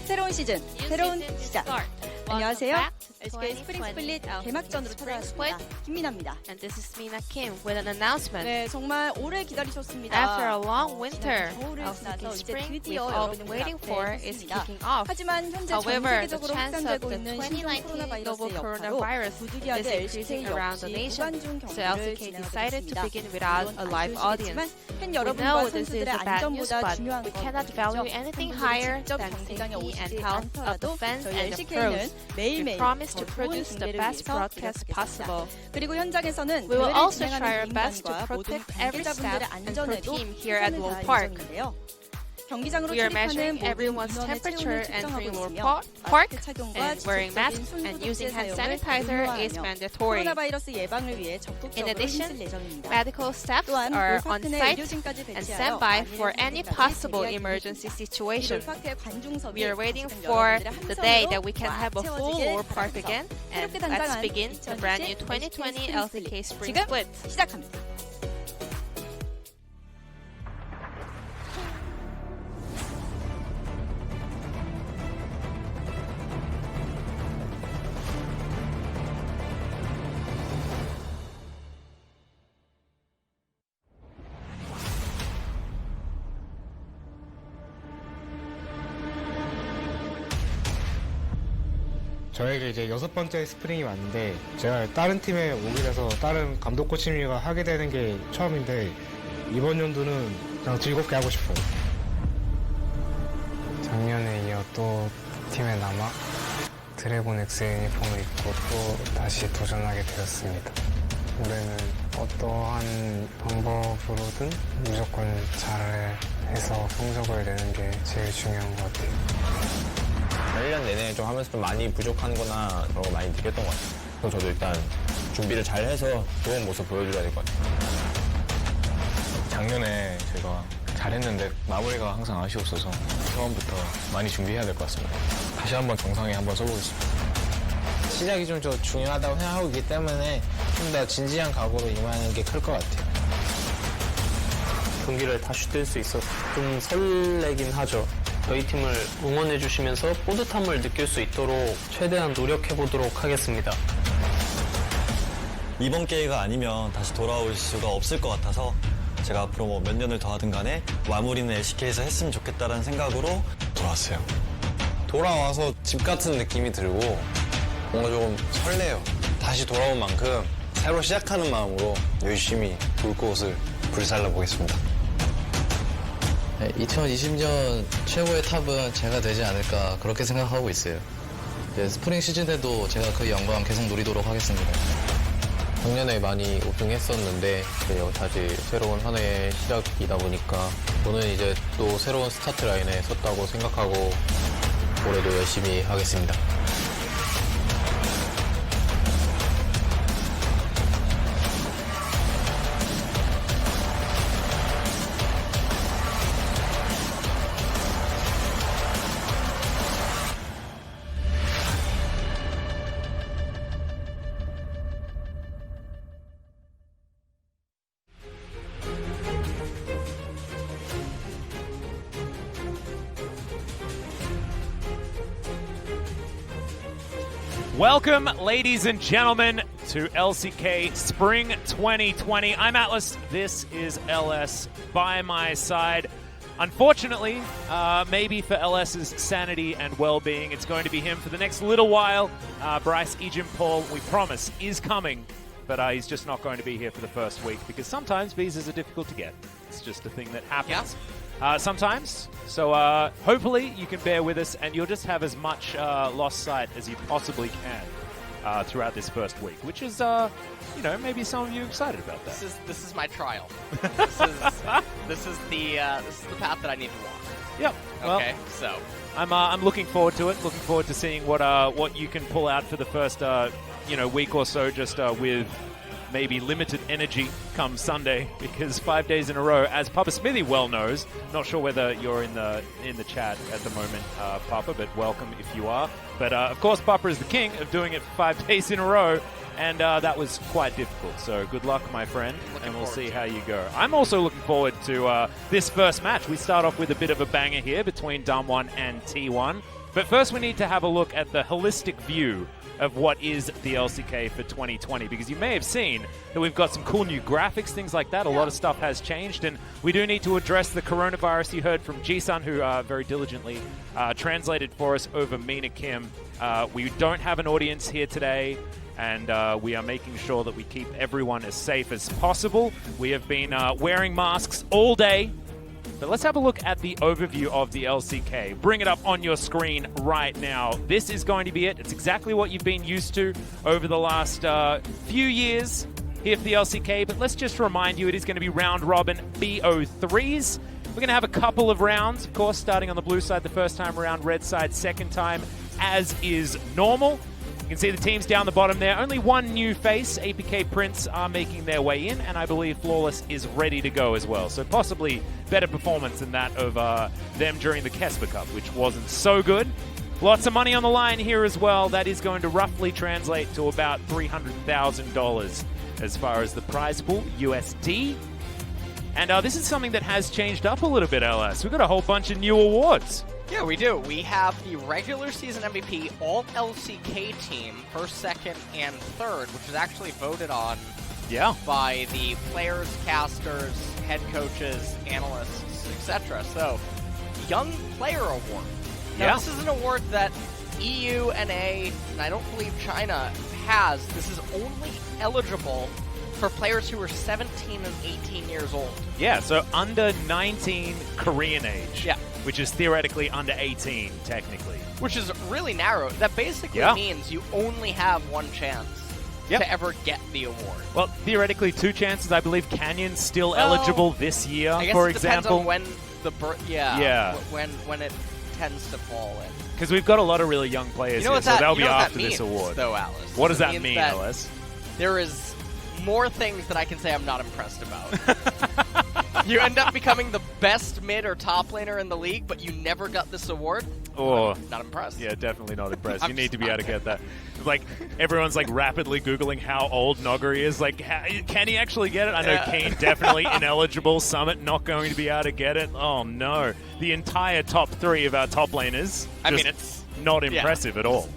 새로운 시즌, 새로운 시작. 안녕하세요. LCK 스프링 스플릿 개막전으로 찾아왔습니다. 김민아입니다. And this is Mina Kim with an announcement. 네, 정말 오래 기다리셨습니다. After a long winter, LCK LCK Spring we've 드디어 all been 여러분들 waiting 앞에 for is 섰습니다. kicking off. 하지만 현재 전 However, the 세계적으로 chance of 확산되고 the 있는 신종 2019 코로나 global 바이러스의 여파로 coronavirus is 부득이하게 increasing LCK around the 역시 nation. 무관중 So 경기를 LCK decided to 진행하겠습니다. begin without a live audience. 팬 We 여러분과 know this is 선수들의 a bad news, 안전보다 but 중요한 we 건 cannot 아니죠. value anything higher 직접 than 경기장에 safety and 오시지 health of the 않더라도 fans 저희 and the LCK는 pros. We 매일매일 promise to 더 좋은 produce the 중계를 best 위해서 broadcast 노력하겠습니다. possible. 그리고 현장에서는 We will 대회를 also try our 진행하는 best to 기관과 모든 protect every 관계자분들의 staff and pro 안전에도 team here at 최선을 Lowell 다할 Park. 예정인데요. 경기장으로 We are 출입하는 measuring 모든 everyone's 인원의 temperature 체온을 entering 측정하고 Lowell 있으며 Park, 마스크 착용과 and wearing masks 지속적인 and 손 using hand 소독제 sanitizer 사용을 is 강화하며 mandatory. 코로나 바이러스 예방을 위해 In 적극적으로 addition, 힘쓸 예정입니다. medical staff 또한 are 골파크 on 내 site 의료진까지 and 배치하여 stand by for 안일한 any 상태까지 possible 대비할 emergency 계획입니다. situation. 골파크의 관중석이 We are waiting 지금 for 여러분들의 the day 함성으로 that we can 꽉 have a full 채워지길 Lowell Park 바라면서 again, and 새롭게 let's 단장한 begin the brand new 2020 2020 LCK Spring 지금 Split. 시작합니다. 저에게 이제 6번째 스프링이 왔는데 제가 다른 팀에 오게 돼서 다른 감독 코치님과 하게 되는 게 처음인데 이번 연도는 그냥 즐겁게 하고 싶어요. 작년에 이어 또 팀에 남아 드래곤 X 유니폼을 입고 또 다시 도전하게 되었습니다. 올해는 어떠한 방법으로든 무조건 잘해서 성적을 내는 게 제일 중요한 것 같아요. 1년 내내 좀 하면서 좀 많이 부족한 거나 그런 거 많이 느꼈던 것 같아요. 그래서 저도 일단 준비를 잘 해서 좋은 모습 보여줘야 될 것 같아요. 작년에 제가 잘했는데 마무리가 항상 아쉬웠어서 처음부터 많이 준비해야 될 것 같습니다. 다시 한번 정상에 한번 써보겠습니다. 시작이 좀 더 중요하다고 생각하고 있기 때문에 좀 더 진지한 각오로 임하는 게 클 것 같아요. 경기를 다시 뛸 수 있어서 좀 설레긴 하죠. 저희 팀을 응원해 주시면서 뿌듯함을 느낄 수 있도록 최대한 노력해 보도록 하겠습니다. 이번 기회가 아니면 다시 돌아올 수가 없을 것 같아서 제가 앞으로 뭐 몇 년을 더 하든 간에 마무리는 LCK에서 했으면 좋겠다라는 생각으로 돌아왔어요. 돌아와서 집 같은 느낌이 들고 뭔가 조금 설레요. 다시 돌아온 만큼 새로 시작하는 마음으로 열심히 불꽃을 불살라 보겠습니다. 2020년 최고의 탑은 제가 되지 않을까 그렇게 생각하고 있어요. 스프링 시즌 때도 제가 그 영광 계속 누리도록 하겠습니다. 작년에 많이 우승했었는데 다시 새로운 한 해의 시작이다 보니까 저는 이제 또 새로운 스타트 라인에 섰다고 생각하고 올해도 열심히 하겠습니다. Welcome, ladies and gentlemen, to LCK Spring 2020. I'm Atlas. This is LS by my side. Unfortunately, maybe for LS's sanity and well-being, it's going to be him for the next little while. Bryce Ejimpol, we promise, is coming, but he's just not going to be here for the first week because sometimes visas are difficult to get. It's just a thing that happens. Sometimes. So hopefully you can bear with us and you'll just have as much lost sight as you possibly can throughout this first week, which is, you know, maybe some of you excited about that. This is my trial. this is the path that I need to walk. Yep. Okay. Well, so I'm looking forward to it. Looking forward to seeing what you can pull out for the first week or so, just with maybe limited energy come Sunday, because 5 days in a row, as Papa Smithy well knows. Not sure whether you're in the chat at the moment, Papa, but welcome if you are. But of course, Papa is the king of doing it for 5 days in a row, and that was quite difficult. So good luck, my friend, and we'll see how you go. I'm also looking forward to this first match. We start off with a bit of a banger here between DAMWON and T1. But first we need to have a look at the holistic view of what is the LCK for 2020, because you may have seen that we've got some cool new graphics, things like that. A lot of stuff has changed, and we do need to address the coronavirus. You heard from Ji-sun, who very diligently translated for us over Mina Kim. We don't have an audience here today, and we are making sure that we keep everyone as safe as possible. We have been wearing masks all day. But let's have a look at the overview of the LCK. Bring it up on your screen right now. This is going to be it. It's exactly what you've been used to over the last few years here for the LCK. But let's just remind you, it is going to be round robin BO3s. We're going to have a couple of rounds, of course, starting on the blue side the first time around, red side second time, as is normal. You can see the teams down the bottom there. Only one new face. APK Prince are making their way in, and I believe Flawless is ready to go as well. So possibly better performance than that of them during the Kesper Cup, which wasn't so good. Lots of money on the line here as well. That is going to roughly translate to about $300,000 as far as the prize pool, USD. And this is something that has changed up a little bit, LS. We've got a whole bunch of new awards. Yeah, we do. We have the regular season MVP All LCK team, first, second, and third, which is actually voted on by the players, casters, head coaches, analysts, etc. So, Young Player Award. Now, this is an award that EU, NA, and I don't believe China has. This is only eligible for players who are 17 and 18 years old. Yeah, so under 19 Korean age. Yeah. Which is theoretically under 18, technically. Which is really narrow. That basically means you only have one chance to ever get the award. Well, theoretically, two chances. I believe Canyon's still eligible this year, I guess for it depends example. on when the when it tends to fall in. Because we've got a lot of really young players here, so they'll be after this award. Though, Alice. What does that mean, Alice? There is more things that I can say I'm not impressed about. You end up becoming the best mid or top laner in the league, but you never got this award? Oh, I'm not impressed. Yeah, definitely not impressed. You need to be able to get that. Like, everyone's like rapidly Googling how old Noguri is. Like, can he actually get it? I know Kane definitely ineligible. Summit not going to be able to get it. Oh, no. The entire top three of our top laners. I mean, it's not impressive at all.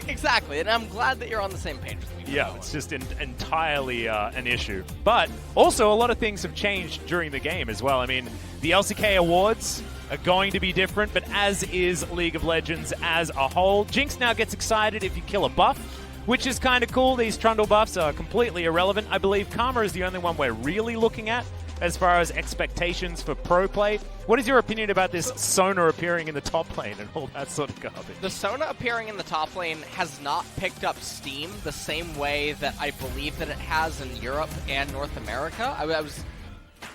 Exactly, and I'm glad that you're on the same page with me. Yeah, it's just entirely an issue. But also, a lot of things have changed during the game as well. I mean, the LCK awards are going to be different, but as is League of Legends as a whole. Jinx now gets excited if you kill a buff, which is kind of cool. These Trundle buffs are completely irrelevant. I believe Karma is the only one we're really looking at as far as expectations for pro play. What is your opinion about this Sona appearing in the top lane and all that sort of garbage? The Sona appearing in the top lane has not picked up steam the same way that I believe that it has in Europe and North America.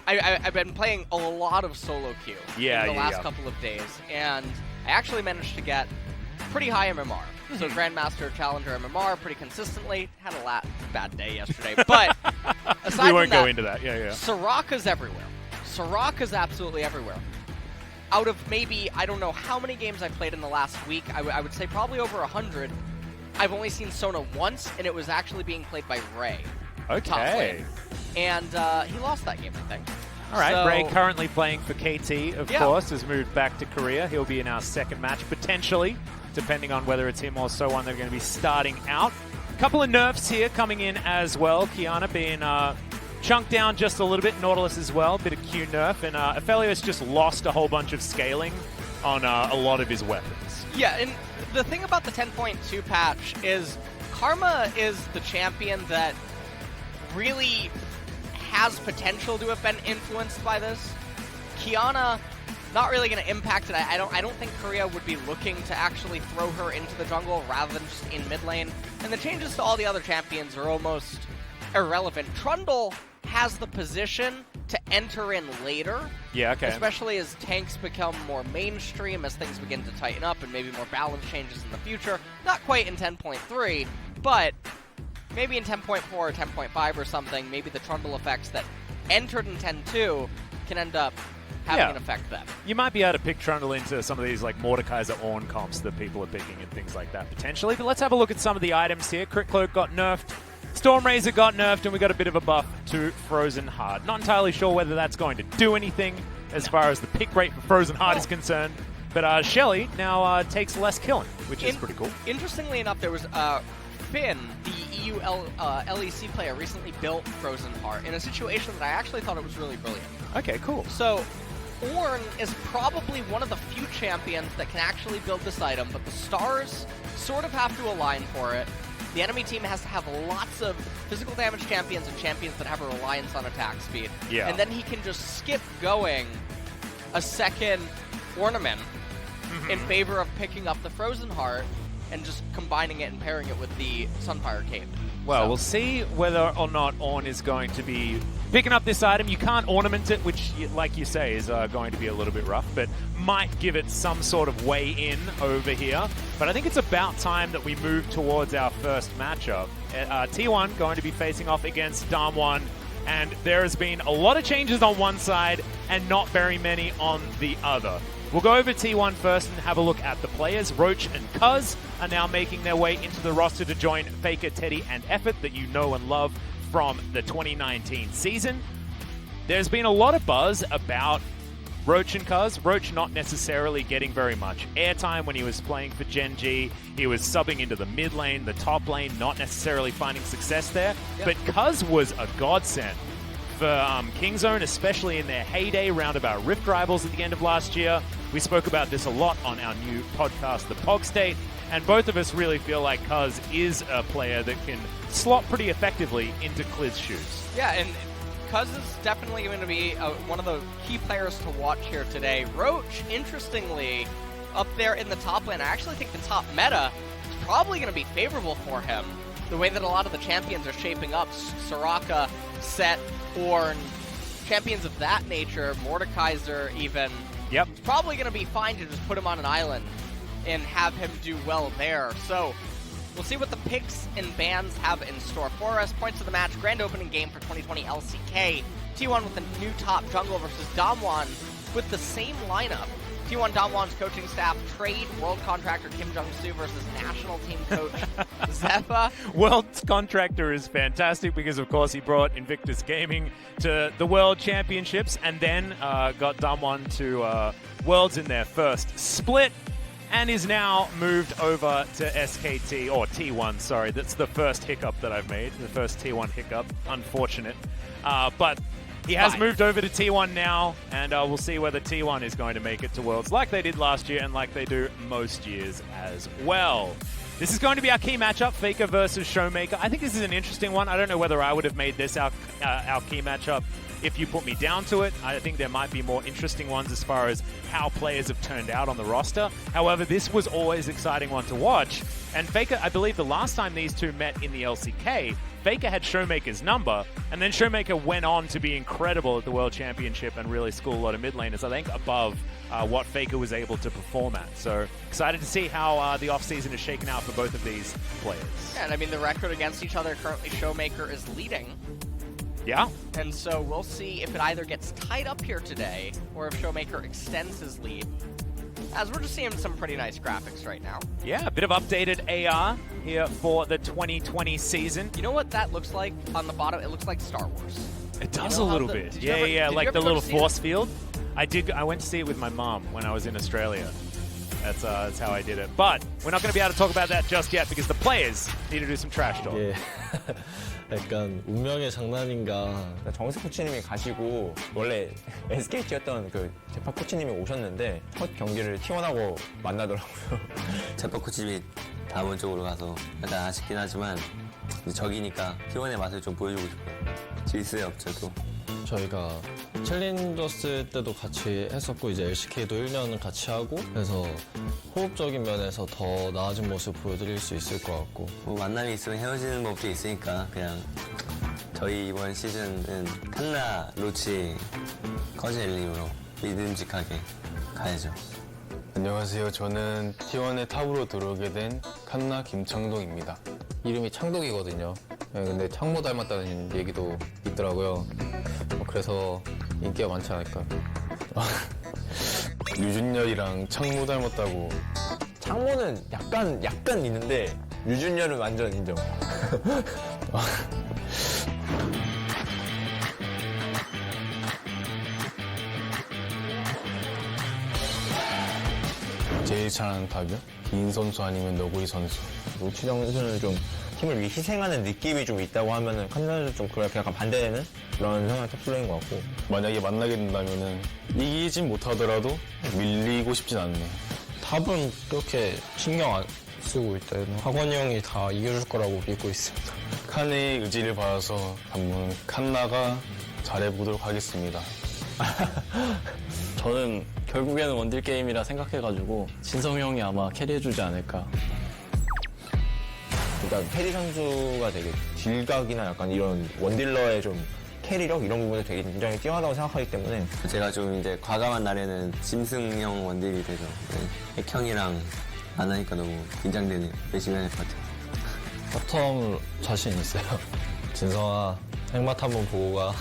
I've been playing a lot of solo queue in the last couple of days, and I actually managed to get pretty high MMR. So Grandmaster, Challenger, MMR pretty consistently. Had a bad day yesterday, but aside we won't from that, go into that. Soraka's everywhere. Soraka's absolutely everywhere. Out of maybe, I don't know how many games I played in the last week, I would say probably over 100, I've only seen Sona once, and it was actually being played by Ray. Okay. And he lost that game, I think. All right, so, Ray currently playing for KT, of course, has moved back to Korea. He'll be in our second match, potentially, depending on whether it's him or Sowan. They're going to be starting out. A couple of nerfs here coming in as well. Kiana being chunked down just a little bit. Nautilus as well, bit of Q nerf. And Aphelios just lost a whole bunch of scaling on a lot of his weapons. Yeah, and the thing about the 10.2 patch is Karma is the champion that really has potential to have been influenced by this. Kiana, not really going to impact it. I don't think Korea would be looking to actually throw her into the jungle rather than just in mid lane. And the changes to all the other champions are almost irrelevant. Trundle has the position to enter in later. Yeah, okay. Especially as tanks become more mainstream, as things begin to tighten up, and maybe more balance changes in the future. Not quite in 10.3, but maybe in 10.4 or 10.5 or something, maybe the Trundle effects that entered in 10.2 can end up having an effect then. You might be able to pick Trundle into some of these like Mordekaiser Ornn comps that people are picking and things like that potentially. But let's have a look at some of the items here. Crit Cloak got nerfed. Storm Razor got nerfed, and we got a bit of a buff to Frozen Heart. Not entirely sure whether that's going to do anything as far as the pick rate for Frozen Heart is concerned. But Shelly now takes less killing, which is pretty cool. Interestingly enough, there was Finn, the EU LEC player, recently built Frozen Heart in a situation that I actually thought it was really brilliant. Okay, cool. So Ornn is probably one of the few champions that can actually build this item, but the stars sort of have to align for it. The enemy team has to have lots of physical damage champions and champions that have a reliance on attack speed. Yeah. And then he can just skip going a second ornament in favor of picking up the Frozen Heart and just combining it and pairing it with the Sunfire Cape. Well, we'll see whether or not Ornn is going to be picking up this item. You can't ornament it, which, like you say, is going to be a little bit rough, but might give it some sort of way in over here. But I think it's about time that we move towards our first matchup. T1 going to be facing off against DAMWON, and there has been a lot of changes on one side and not very many on the other. We'll go over T1 first and have a look at the players. Roach and Cuz are now making their way into the roster to join FLICKR, Teddy, and Effort that you know and love from the 2019 season. There's been a lot of buzz about Roach and Cuz. Roach not necessarily getting very much airtime when he was playing for Gen G. He was subbing into the mid lane, the top lane, not necessarily finding success there. Yep. But Cuz was a godsend for Kingzone, especially in their heyday roundabout Rift Rivals at the end of last year. We spoke about this a lot on our new podcast, The Pog State, and both of us really feel like Cuz is a player that can slot pretty effectively into Cliz's shoes. Yeah, and Cuz is definitely going to be one of the key players to watch here today. Roach, interestingly, up there in the top lane, I actually think the top meta is probably going to be favorable for him. The way that a lot of the champions are shaping up, Soraka, Set, Ornn, champions of that nature, Mordekaiser even. Yep. It's probably going to be fine to just put him on an island and have him do well there. So we'll see what the picks and bans have in store for us. Points of the match, grand opening game for 2020 LCK. T1 with a new top jungle versus DAMWON with the same lineup. T1 DAMWON's coaching staff trade world contractor Kim Jung-soo versus national team coach Zephyr. World contractor is fantastic because, of course, he brought Invictus Gaming to the World Championships and then got DAMWON to Worlds in their first split and is now moved over to SKT, or T1, sorry. That's the first hiccup that I've made, the first T1 hiccup. Unfortunate. But he has moved over to T1 now, and we'll see whether T1 is going to make it to Worlds like they did last year and like they do most years as well. This is going to be our key matchup, FLICKR versus Showmaker. I think this is an interesting one. I don't know whether I would have made this our key matchup if you put me down to it. I think there might be more interesting ones as far as how players have turned out on the roster. However, this was always an exciting one to watch. And FLICKR, I believe the last time these two met in the LCK, FLICKR had Showmaker's number, and then Showmaker went on to be incredible at the World Championship and really school a lot of mid laners, I think above what FLICKR was able to perform at. So excited to see how the offseason is shaken out for both of these players. Yeah, and I mean, the record against each other, currently Showmaker is leading. Yeah. And so we'll see if it either gets tied up here today or if Showmaker extends his lead. As we're just seeing some pretty nice graphics right now. Yeah, a bit of updated AR here for the 2020 season. You know what that looks like on the bottom? It looks like Star Wars. It does a little bit. Yeah, like the little force field. I went to see it with my mom when I was in Australia. That's how I did it. But we're not going to be able to talk about that just yet because the players need to do some trash talk. 예. 약간 운명의 장난인가. 정식 코치님이 가시고 원래 SKT였던 그 재파 코치님이 오셨는데 첫 경기를 T1하고 만나더라고요. 재파 코치님이 다음원 쪽으로 가서 약간 아쉽긴 하지만 적이니까 T1의 맛을 좀 보여주고 싶어요. 질 수에 없어도. 저희가 챌린저스 때도 같이 했었고 이제 LCK도 1년 같이 하고 그래서 호흡적인 면에서 더 나아진 모습 보여드릴 수 있을 것 같고 뭐 만남이 있으면 헤어지는 법도 있으니까 그냥 저희 이번 시즌은 칸나, 로치, 커즈 엘림으로 믿음직하게 가야죠. 안녕하세요. 저는 T1의 탑으로 들어오게 된 칸나 김창동입니다. 이름이 창동이거든요. 근데 창모 닮았다는 얘기도 있더라고요. 그래서 인기가 많지 않을까. 류준열이랑 창모 닮았다고. 창모는 약간 있는데 류준열은 완전 인정. 제일 잘하는 답이요? 긴 선수 아니면 너구리 선수. 로치 선수는 좀 팀을 위해 희생하는 느낌이 좀 있다고 하면은 칸 선수 좀 그렇게 약간 반대되는 그런 성향의 탑플레이인 것 같고. 만약에 만나게 된다면은 이기진 못하더라도 밀리고 싶진 않네요. 탑은 그렇게 신경 안 쓰고 있다. 학원이 형이 다 이겨줄 거라고 믿고 있습니다. 칸의 의지를 받아서 한번 칸나가 잘해보도록 하겠습니다. 저는 결국에는 원딜 게임이라 생각해가지고 진성이 형이 아마 캐리해주지 않을까. 그러니까 캐리 선수가 되게 딜각이나 약간 이런 원딜러의 좀 캐리력 이런 부분에 되게 굉장히 뛰어나다고 생각하기 때문에 제가 좀 이제 과감한 날에는 짐승형 원딜이 되죠. 네. 핵형이랑 안 하니까 너무 긴장되네요. 열심히 해야 될 것 같아요. 바텀 자신 있어요. 진성아 핵맛 한번 보고 가.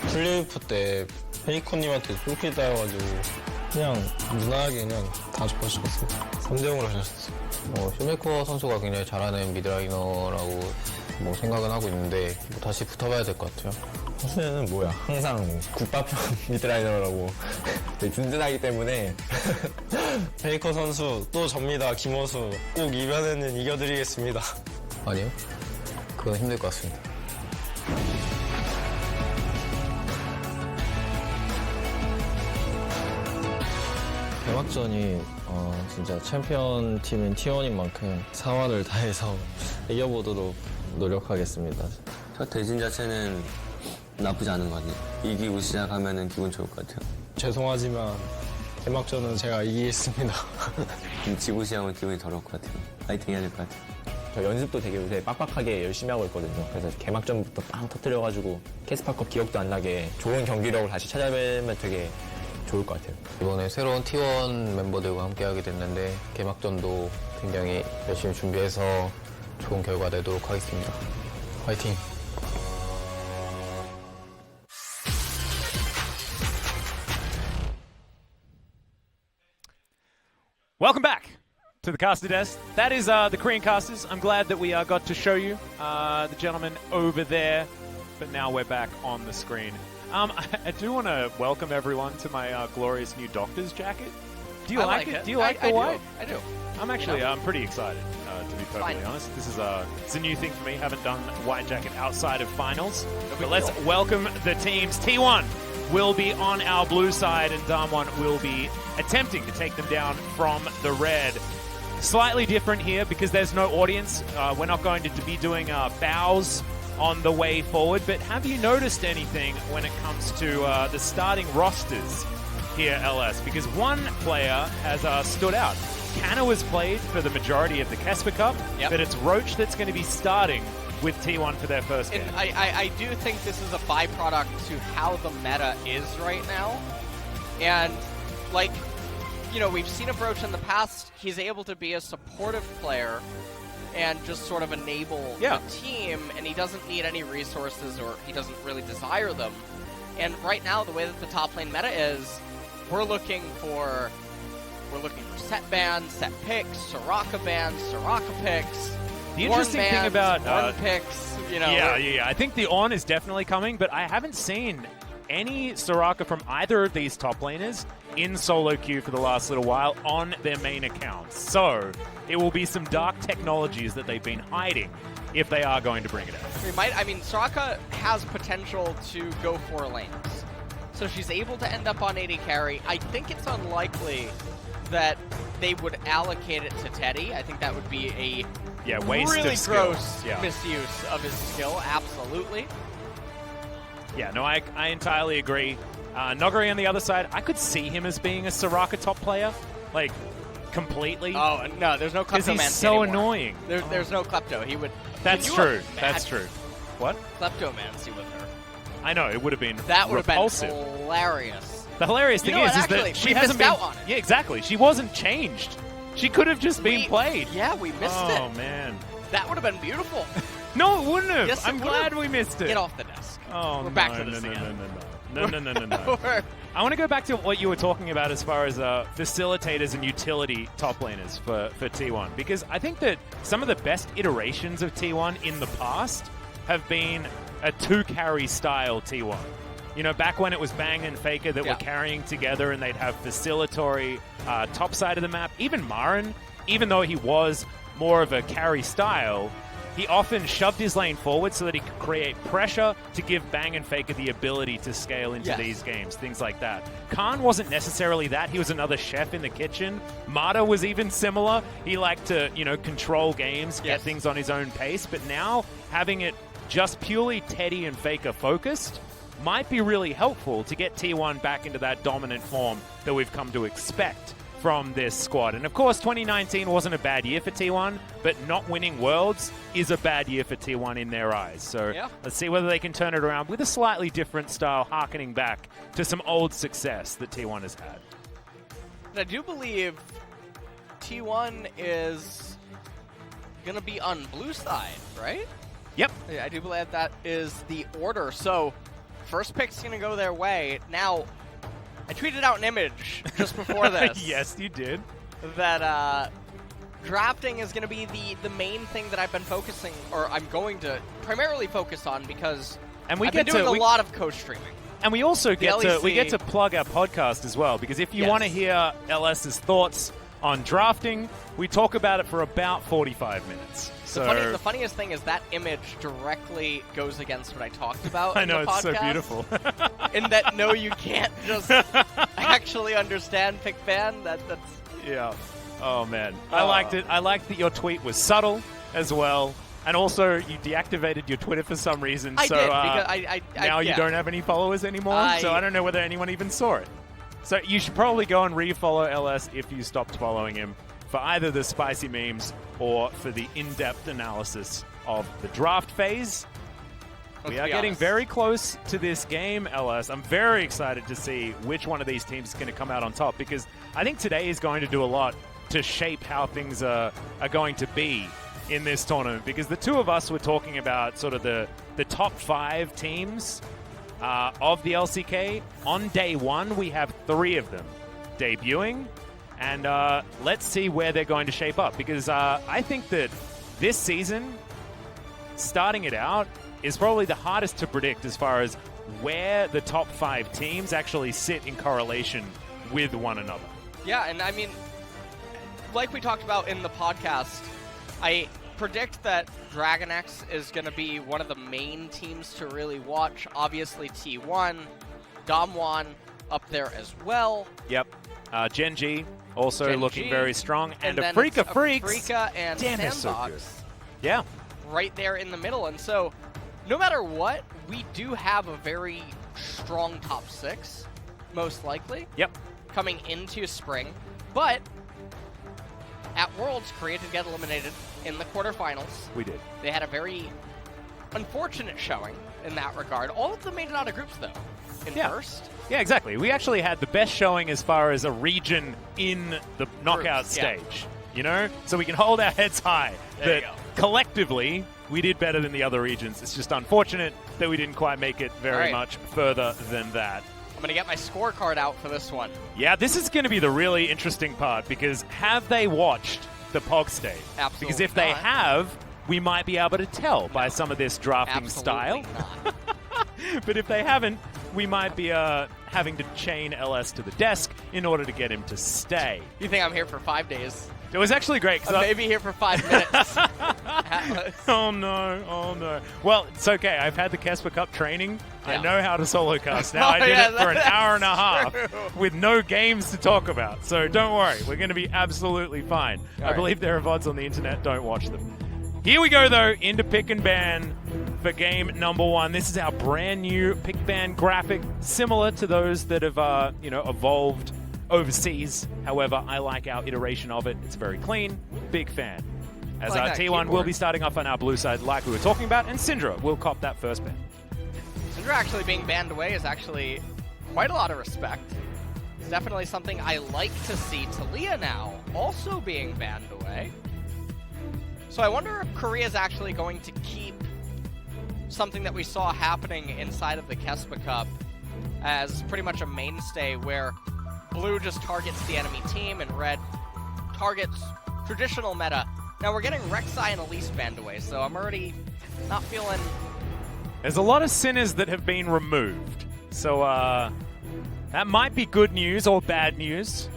플레이오프 때 페이커님한테 쫄킬 따여가지고 그냥 무난하게 그냥 다 접어주셨어요. 3대0으로 하셨어요. 쇼메이커 선수가 굉장히 잘하는 미드라이너라고 생각은 하고 있는데 다시 붙어봐야 될 것 같아요. 선수는 뭐야 항상 국밥형 미드라이너라고 되게 든든하기 때문에 페이커 선수 또 접니다. 김호수 꼭 이번에는 이겨드리겠습니다. 아니요? 그건 힘들 것 같습니다. 개막전이 진짜 챔피언 팀인 T1인 만큼 사활을 다해서 이겨보도록 노력하겠습니다. 첫 대진 자체는 나쁘지 않은 것 같아요. 이기고 시작하면 기분 좋을 것 같아요. 죄송하지만 개막전은 제가 이기겠습니다. 지고 시작하면 기분이 더러울 것 같아요. 파이팅 해야 될 것 같아요. 저 연습도 되게 요새 빡빡하게 열심히 하고 있거든요. 그래서 개막전부터 빵 터뜨려가지고 캐스파컵 기억도 안 나게 좋은 경기력을 다시 찾아뵈면 되게 좋을 것 같아요. 이번에 새로운 T1 멤버들과 함께하게 됐는데 개막전도 굉장히 열심히 준비해서 좋은 결과 내도록 하겠습니다. 화이팅! Welcome back to the caster desk. That is the Korean casters. I'm glad that we got to show you the gentleman over there, but now we're back on the screen. I do want to welcome everyone to my glorious new doctor's jacket. Do you like it? Do you like the white? I do. I'm actually I'm pretty excited, to be perfectly honest. This is it's a new thing for me. Haven't done white jacket outside of finals. But let's welcome the teams. T1 will be on our blue side, and DAMWON will be attempting to take them down from the red. Slightly different here because there's no audience. We're not going to be doing bows on the way forward, but have you noticed anything when it comes to the starting rosters here, LS? Because one player has stood out. Canna was played for the majority of the Kesper Cup, but it's Roach that's going to be starting with T1 for their first game. I do think this is a byproduct to how the meta is right now. And, like, you know, we've seen Roach in the past. He's able to be a supportive player and just sort of enable the team, and he doesn't need any resources, or he doesn't really desire them. And right now, the way that the top lane meta is, we're looking for set bans, set picks, Soraka bans, Soraka picks. The interesting thing about picks, you know. Yeah. I think the on is definitely coming, but I haven't seen any Soraka from either of these top laners in solo queue for the last little while on their main accounts. So it will be some dark technologies that they've been hiding if they are going to bring it out. I mean, Soraka has potential to go 4 lanes. So she's able to end up on AD carry. I think it's unlikely that they would allocate it to Teddy. I think that would be a waste really of skill. gross misuse of his skill, absolutely. Yeah, no, I entirely agree. Noguri on the other side, I could see him as being a Soraka top player, like, completely. Oh, no, there's no Klepto because he's so annoying. There's no Klepto. He would... That's true. That's true. What? Kleptomancy with her. I know, it would have been That would repulsive. have been hilarious. The hilarious thing is actually, that she we hasn't missed been... out on it. Yeah, exactly. She wasn't changed. She could have just been played. Yeah, we missed it. Oh, man. That would have been beautiful. No, it wouldn't have. Yes, I'm glad we missed it. Get off the desk. Oh, We're back to this again. No. I want to go back to what you were talking about as far as facilitators and utility top laners for T1, because I think that some of the best iterations of T1 in the past have been a 2-carry style T1. You know, back when it was Bang and FLICKR that were carrying together and they'd have facilitatory top side of the map. Even Marin, even though he was more of a carry style, he often shoved his lane forward so that he could create pressure to give Bang and FLICKR the ability to scale into these games, things like that. Khan wasn't necessarily that. He was another chef in the kitchen. Mata was even similar. He liked to, you know, control games, get things on his own pace. But now, having it just purely Teddy and FLICKR focused might be really helpful to get T1 back into that dominant form that we've come to expect from this squad. And of course, 2019 wasn't a bad year for T1, but not winning Worlds is a bad year for T1 in their eyes. So let's see whether they can turn it around with a slightly different style, harkening back to some old success that T1 has had. And I do believe T1 is going to be on blue side, right? Yep. Yeah, I do believe that is the order. So first pick's going to go their way. Now, I tweeted out an image just before this. Yes, you did. That drafting is going to be the main thing that I've been focusing, or I'm going to primarily focus on, because I've been doing a lot of co-streaming. And we also get to plug our podcast as well, because if you want to hear LS's thoughts on drafting, we talk about it for about 45 minutes. So the funniest thing is that image directly goes against what I talked about in the podcast. I know, it's so beautiful. In that, no, you can't just actually understand Pick Ban. That's... Yeah. Oh, man. I liked it. I liked that your tweet was subtle as well. And also, you deactivated your Twitter for some reason. I so did, because now you don't have any followers anymore. So I don't know whether anyone even saw it. So you should probably go and refollow LS if you stopped following him, for either the spicy memes or for the in-depth analysis of the draft phase. We are getting very close to this game, LS. I'm very excited to see which one of these teams is going to come out on top, because I think today is going to do a lot to shape how things are going to be in this tournament, because the two of us were talking about sort of the top 5 teams of the LCK. On day 1, we have 3 of them debuting. And let's see where they're going to shape up, because I think that this season, starting it out, is probably the hardest to predict as far as where the top 5 teams actually sit in correlation with one another. Yeah, and I mean, like we talked about in the podcast, I predict that DragonX is going to be one of the main teams to really watch. Obviously, T1, DAMWON up there as well. Yep. Gen G also looking very strong. And a then Freak of Freaks. Freaka and Damn, they're so Sandbox. good. Yeah. Right there in the middle. And so, no matter what, we do have a very strong top 6, most likely. Yep. Coming into Spring. But at Worlds, Korea did get eliminated in the quarterfinals. We did. They had a very unfortunate showing in that regard. All of them made it out of groups, though, in first. Yeah, exactly. We actually had the best showing as far as a region in the knockout stage, you know? So we can hold our heads high that collectively we did better than the other regions. It's just unfortunate that we didn't quite make it very much further than that. I'm going to get my scorecard out for this one. Yeah, this is going to be the really interesting part, because have they watched the POG stage? Absolutely Because if they have, we might be able to tell by some of this drafting style. Not. But if they haven't, we might be having to chain LS to the desk in order to get him to stay. You think I'm here for 5 days? It was actually great. I'm maybe here for 5 minutes. Oh no, oh no. Well, it's okay. I've had the Kesper Cup training. I know how to solo cast now. I did it for an hour and a half with no games to talk about. So don't worry. We're going to be absolutely fine. I believe there are VODs on the internet. Don't watch them. Here we go, though, into Pick and Ban for game number 1. This is our brand new Pick Ban graphic, similar to those that have, evolved overseas. However, I like our iteration of it. It's very clean. Big fan. As our T1 will be starting off on our blue side, like we were talking about, and Syndra will cop that first ban. Syndra actually being banned away is actually quite a lot of respect. It's definitely something I like to see. Talia now also being banned away. So I wonder if Korea is actually going to keep something that we saw happening inside of the Kespa Cup as pretty much a mainstay, where blue just targets the enemy team and red targets traditional meta. Now we're getting Rek'Sai and Elise banned away, so I'm already not feeling There's a lot of sinners that have been removed. So that might be good news or bad news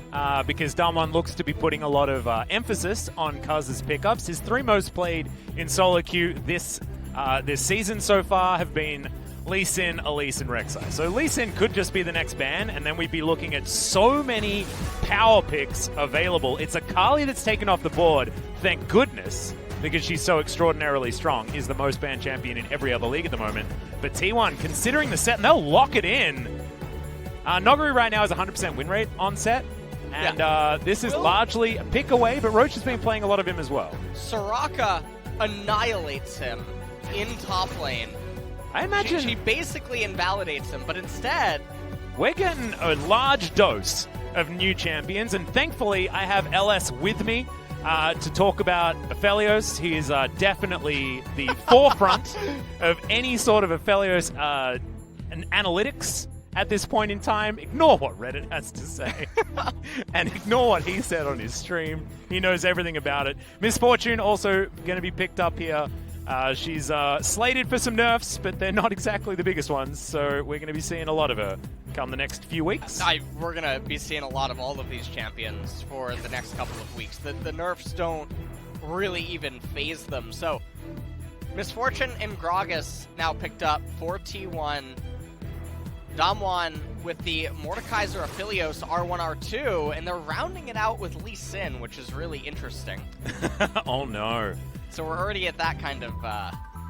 because DAMWON looks to be putting a lot of emphasis on Cuz's pickups. His 3 most played in solo queue this season so far have been Lee Sin, Elise, and Rek'Sai. So Lee Sin could just be the next ban, and then we'd be looking at so many power picks available. It's Akali that's taken off the board, thank goodness, because she's so extraordinarily strong, is the most banned champion in every other league at the moment. But T1, considering the set, and they'll lock it in. Noguri right now has 100% win rate on set, and this is largely a pick away, but Roach has been playing a lot of him as well. Soraka annihilates him in top lane. I imagine she basically invalidates him, but instead we're getting a large dose of new champions, and thankfully I have LS with me to talk about Aphelios. He is definitely the forefront of any sort of Aphelios analytics at this point in time. Ignore what Reddit has to say and ignore what he said on his stream. He knows everything about it. Misfortune also going to be picked up here. She's slated for some nerfs, but they're not exactly the biggest ones, so we're going to be seeing a lot of her come the next few weeks. We're going to be seeing a lot of all of these champions for the next couple of weeks. The nerfs don't really even phase them. So, Misfortune and Gragas now picked up for T1. DAMWON with the Mordekaiser Aphelios R1, R2, and they're rounding it out with Lee Sin, which is really interesting. Oh no. So we're already at that kind of...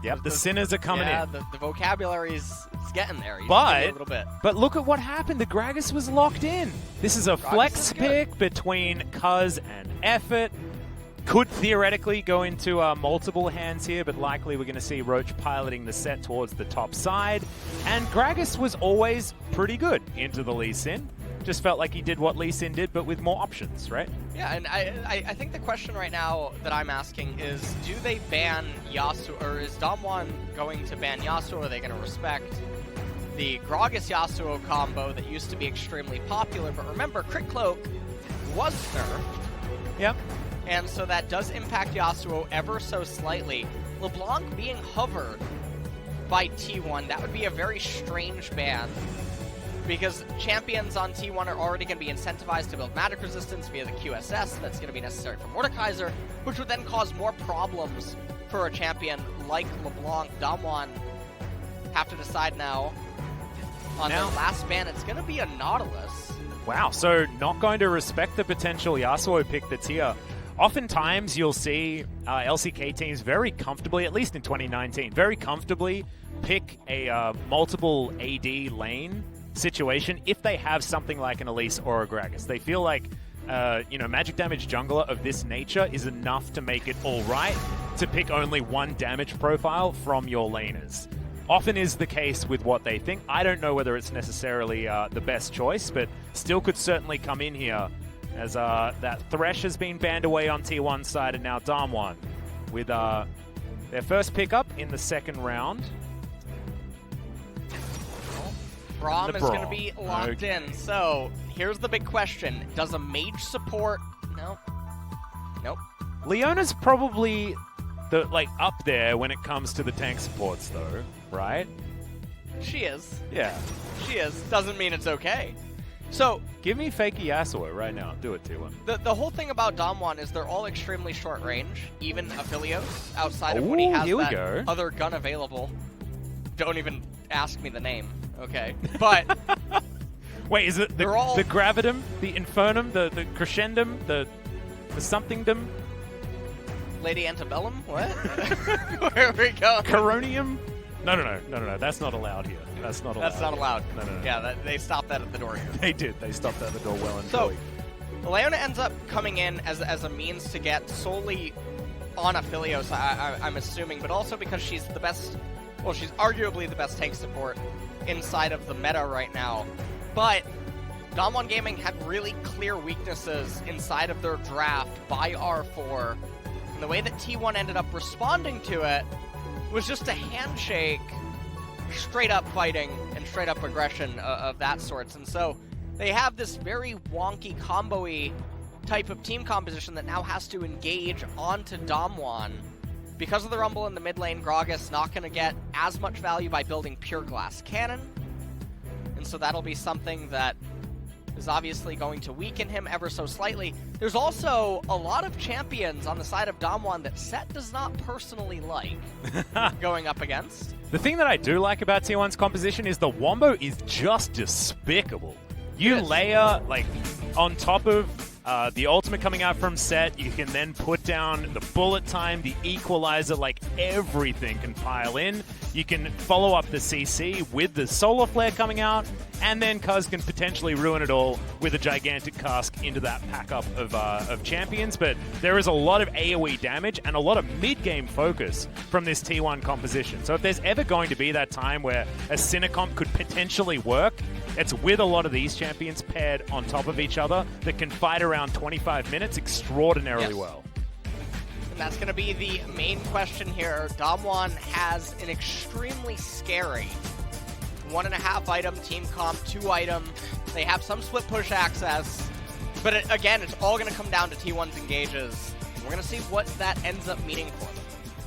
Yep, the sinners are coming in. The vocabulary's getting there. But, a little bit. But look at what happened. The Gragas was locked in. This is a flex pick between Cuz and Effort. Could theoretically go into multiple hands here, but likely we're going to see Roach piloting the set towards the top side. And Gragas was always pretty good into the Lee Sin. Just felt like he did what Lee Sin did, but with more options, right? Yeah, and I think the question right now that I'm asking is, do they ban Yasuo, or is DAMWON going to ban Yasuo? Are they going to respect the Gragas-Yasuo combo that used to be extremely popular? But remember, Crit Cloak was nerfed. Yep. And so that does impact Yasuo ever so slightly. LeBlanc being hovered by T1, that would be a very strange ban, because champions on T1 are already going to be incentivized to build magic resistance via the QSS that's going to be necessary for Mordekaiser, which would then cause more problems for a champion like LeBlanc. DAMWON have to decide now on their last ban. It's going to be a Nautilus. Wow, so not going to respect the potential Yasuo pick that's here. Oftentimes you'll see LCK teams very comfortably, at least in 2019, very comfortably pick a multiple AD lane situation if they have something like an Elise or a Gragas. They feel like, magic damage jungler of this nature is enough to make it all right to pick only one damage profile from your laners. Often is the case with what they think. I don't know whether it's necessarily the best choice, but still could certainly come in here as that Thresh has been banned away on T1 side, and now DAMWON with their first pickup in the second round. Braum is going to be locked in. So here's the big question. Does a mage support? No. Nope. Leona's probably up there when it comes to the tank supports though, right? She is. Yeah. She is. Doesn't mean it's okay. So give me fakey Yasuo right now. Do it, T1. The whole thing about DAMWON is they're all extremely short range, even Aphelios, outside of when he has that other gun available. Don't even ask me the name. Okay, but wait, is it the Gravitum, the Infernum, the Crescendum, the somethingdom? Lady Antebellum? What? Where are we going? Coronium? No, that's not allowed here. That's not allowed. That's not allowed. No. Yeah, they stopped that at the door here. They did. They stopped that at the door well and truly. So, Leona ends up coming in as a means to get solely on Aphelios, I'm assuming, but also because she's the best, well, she's arguably the best tank support inside of the meta right now. But DAMWON Gaming had really clear weaknesses inside of their draft by R4, and the way that T1 ended up responding to it was just a handshake, straight up fighting and straight up aggression of that sorts. And so they have this very wonky combo-y type of team composition that now has to engage onto DAMWON Because of the Rumble in the mid lane, Gragas not going to get as much value by building Pure Glass Cannon. And so that'll be something that is obviously going to weaken him ever so slightly. There's also a lot of champions on the side of DAMWON that Set does not personally like going up against. The thing that I do like about T1's composition is the Wombo is just despicable. You layer, like, on top of the ultimate coming out from Set, you can then put down the bullet time, the equalizer, like everything can pile in. You can follow up the CC with the solar flare coming out, and then Cuz can potentially ruin it all with a gigantic cask into that pack up of champions. But there is a lot of AoE damage and a lot of mid-game focus from this T1 composition. So if there's ever going to be that time where a Cinecomp could potentially work, it's with a lot of these champions paired on top of each other that can fight around 25 minutes extraordinarily well. And that's going to be the main question here. DAMWON has an extremely scary 1.5 item team comp, 2 item. They have some split push access, but again, it's all going to come down to T1's engages. We're going to see what that ends up meaning for them.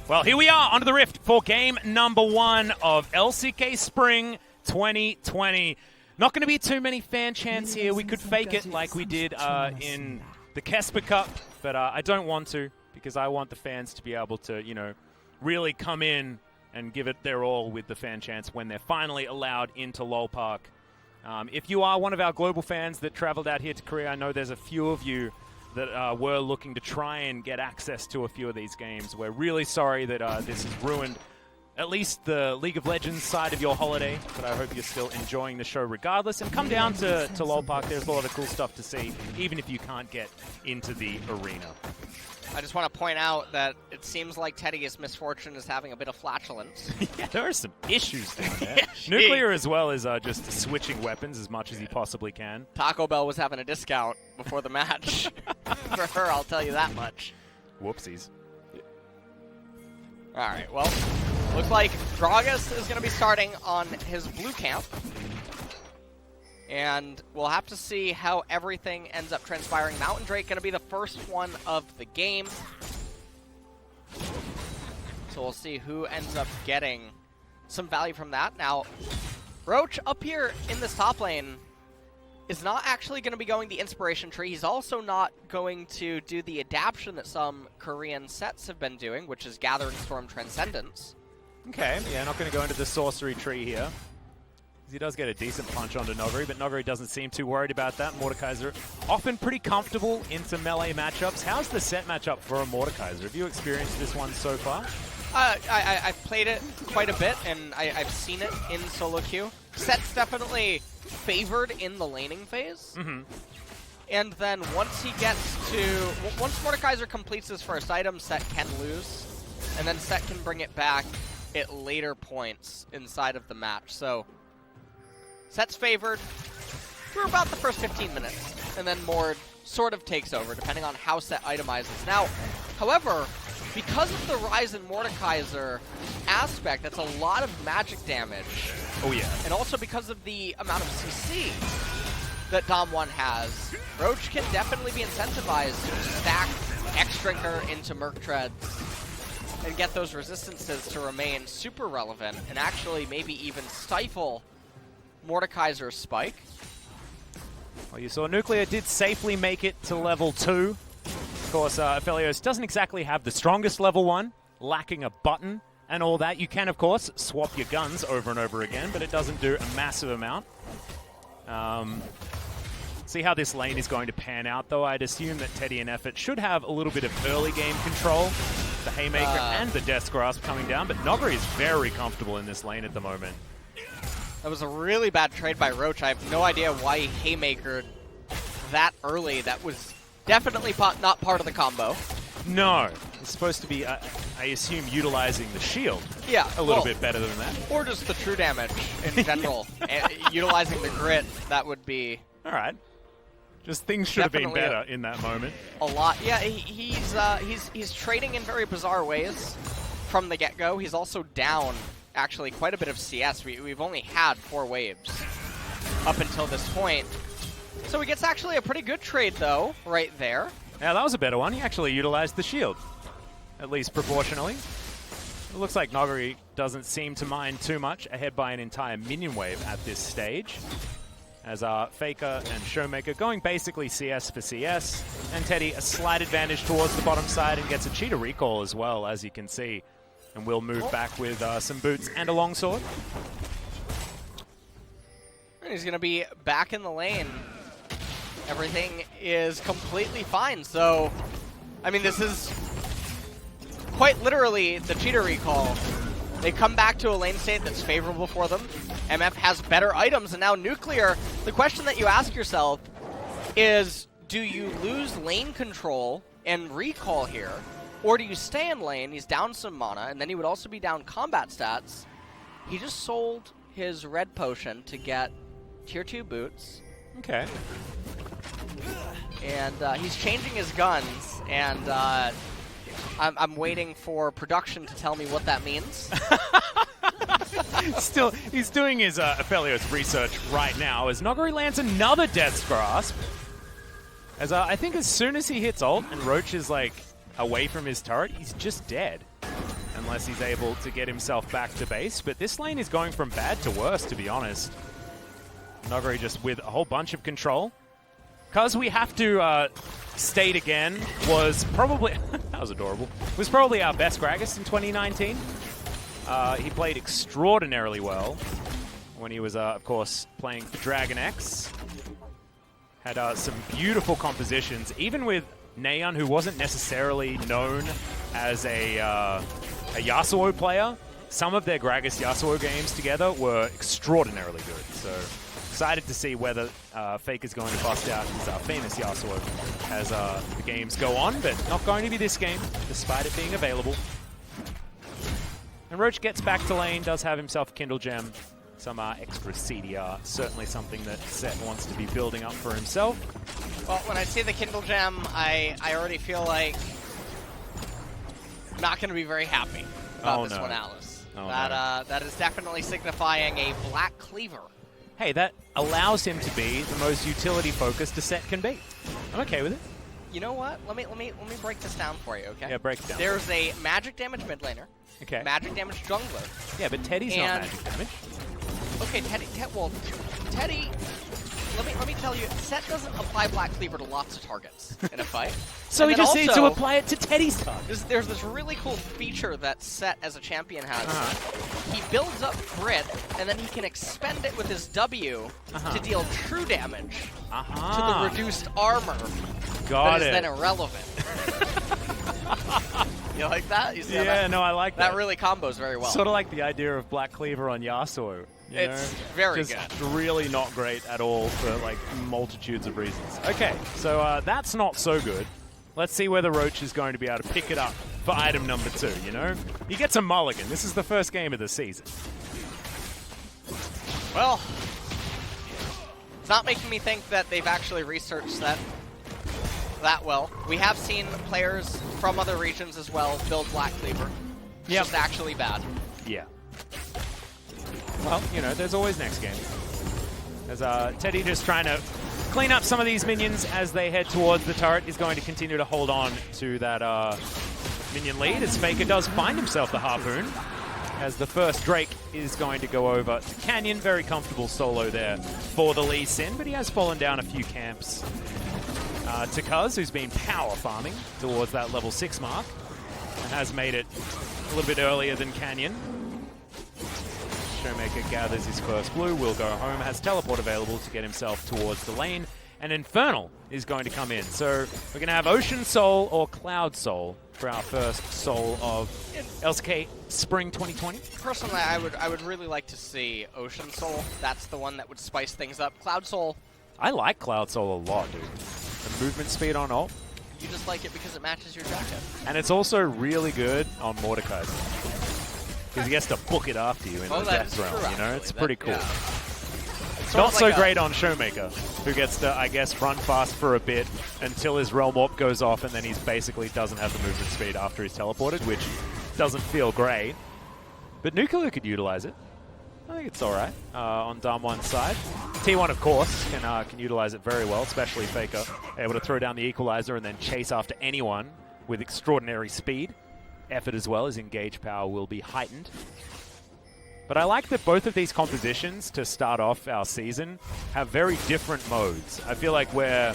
Well, here we are onto the Rift for game number 1 of LCK Spring 2020. Not going to be too many fan chants here. We could fake it like we did in the Kesper Cup, but I don't want to, because I want the fans to be able to, you know, really come in and give it their all with the fan chants when they're finally allowed into LOL Park. If you are one of our global fans that traveled out here to Korea, I know there's a few of you that were looking to try and get access to a few of these games. We're really sorry that this has ruined at least the League of Legends side of your holiday, but I hope you're still enjoying the show regardless. And come down to LOL Park. There's a lot of cool stuff to see, even if you can't get into the arena. I just want to point out that it seems like Teddy's misfortune is having a bit of flatulence. Yeah, there are some issues down there. Nuclear as well is just switching weapons as much as he possibly can. Taco Bell was having a discount before the match. For her, I'll tell you that much. Whoopsies. All right, well, looks like Gragas is going to be starting on his blue camp. And we'll have to see how everything ends up transpiring. Mountain Drake going to be the first one of the game. So we'll see who ends up getting some value from that. Now, Roach up here in this top lane is not actually going to be going the Inspiration Tree. He's also not going to do the adaption that some Korean sets have been doing, which is Gathering Storm Transcendence. Okay, yeah, not going to go into the Sorcery Tree here. He does get a decent punch onto Noguri, but Noguri doesn't seem too worried about that. Mordekaiser often pretty comfortable into melee matchups. How's the Set matchup for a Mordekaiser? Have you experienced this one so far? I've played it quite a bit, and I've seen it in solo queue. Set's definitely favored in the laning phase. Mm-hmm. And then once he gets to... Once Mordekaiser completes his first item, Set can lose. And then Set can bring it back at later points inside of the match. So Set's favored for about the first 15 minutes. And then Mord sort of takes over, depending on how Set itemizes. Now, however, because of the Rise in Mordekaiser aspect, that's a lot of magic damage. Oh, yeah. And also because of the amount of CC that DAMWON has, Roach can definitely be incentivized to stack X-Drinker into Merc Treads and get those resistances to remain super relevant and actually maybe even stifle Mordekaiser's spike. Well, you saw Nuclear did safely make it to level 2. Of course, Aphelios doesn't exactly have the strongest level 1, lacking a button and all that. You can, of course, swap your guns over and over again, but it doesn't do a massive amount. See how this lane is going to pan out, though. I'd assume that Teddy and Effort should have a little bit of early game control. The Haymaker and the Death's Grasp coming down, but Noguri is very comfortable in this lane at the moment. That was a really bad trade by Roach. I have no idea why he Haymakered that early. That was definitely not part of the combo. No. It's supposed to be, I assume, utilizing the shield. Yeah. A little bit better than that. Or just the true damage in general. Utilizing the grit, that would be... All right. Just things should have been better in that moment. A lot. Yeah, he's trading in very bizarre ways from the get-go. He's also down, actually, quite a bit of CS. We've only had 4 waves up until this point. So he gets actually a pretty good trade, though, right there. Yeah, that was a better one. He actually utilized the shield, at least proportionally. It looks like Nogari doesn't seem to mind too much, ahead by an entire minion wave at this stage. As FLICKR and Showmaker going basically CS for CS. And Teddy a slight advantage towards the bottom side and gets a cheetah recall as well, as you can see. And will move back with some boots and a longsword. And he's going to be back in the lane. Everything is completely fine. So, I mean, this is quite literally the cheetah recall. They come back to a lane state that's favorable for them. MF has better items, and now Nuclear, the question that you ask yourself is, do you lose lane control and recall here, or do you stay in lane? He's down some mana, and then he would also be down combat stats. He just sold his red potion to get tier 2 boots. Okay. And he's changing his guns, and I'm waiting for production to tell me what that means. Still, he's doing his Aphelios research right now as Nogari lands another Death's Grasp. As I think as soon as he hits ult and Roach is like away from his turret, he's just dead. Unless he's able to get himself back to base. But this lane is going from bad to worse, to be honest. Nogari just with a whole bunch of control. Because we have to state again, was probably, that was adorable, was probably our best Gragas in 2019. He played extraordinarily well when he was, of course, playing for Dragon X. Had some beautiful compositions, even with Neon, who wasn't necessarily known as a Yasuo player. Some of their Gragas Yasuo games together were extraordinarily good. So excited to see whether FLICKR is going to bust out his famous Yasuo as the games go on, but not going to be this game, despite it being available. And Roach gets back to lane, does have himself a Kindle Gem, some extra CDR, certainly something that Set wants to be building up for himself. Well, when I see the Kindle Gem, I already feel like I'm not going to be very happy about this one, Alice. That is definitely signifying a Black Cleaver. Hey, that allows him to be the most utility-focused a Set can be. I'm okay with it. You know what? Let me break this down for you, okay? Yeah, break it down. There's a magic damage mid laner. Okay. Magic damage jungler. Yeah, but Teddy's not magic damage. Okay, Teddy. Teddy. Let me tell you, Set doesn't apply Black Cleaver to lots of targets in a fight. So he just needs to apply it to Teddy's target. There's this really cool feature that Set as a champion has. He builds up grit, and then he can expend it with his W to deal true damage to the reduced armor Got that it. is then irrelevant. You like that? You see how Yeah, no, I like that. That really combos very well. Sort of like the idea of Black Cleaver on Yasuo. It's very just good. Really not great at all for like multitudes of reasons. Okay, so that's not so good. Let's see whether Roach is going to be able to pick it up for item number 2, you know? He gets a mulligan. This is the first game of the season. Well, it's not making me think that they've actually researched that well. We have seen players from other regions as well build Black Cleaver. It's just actually bad. Yeah. Well, you know, there's always next game. As Teddy just trying to clean up some of these minions as they head towards the turret. Is going to continue to hold on to that minion lead as FLICKR does find himself the Harpoon. As the first Drake is going to go over to Canyon. Very comfortable solo there for the Lee Sin, but he has fallen down a few camps to Cuz, who's been power farming towards that level 6 mark. And has made it a little bit earlier than Canyon. Showmaker gathers his first blue, will go home, has teleport available to get himself towards the lane, and Infernal is going to come in. So we're going to have Ocean Soul or Cloud Soul for our first Soul of LCK Spring 2020. Personally, I would really like to see Ocean Soul. That's the one that would spice things up. Cloud Soul. I like Cloud Soul a lot, dude. The movement speed on ult. You just like it because it matches your jacket. And it's also really good on Mordekaiser. Because he gets to book it after you in the Death Realm, you know? It's pretty cool. Not so great on Showmaker, who gets to, I guess, run fast for a bit until his Realm Warp goes off, and then he basically doesn't have the movement speed after he's teleported, which doesn't feel great. But Nuclear could utilize it. I think it's alright on DAMWON's side. T1, of course, can utilize it very well, especially FLICKR. Able to throw down the Equalizer and then chase after anyone with extraordinary speed. effort as well, as engage power will be heightened. But I like that both of these compositions to start off our season have very different modes. I feel like we're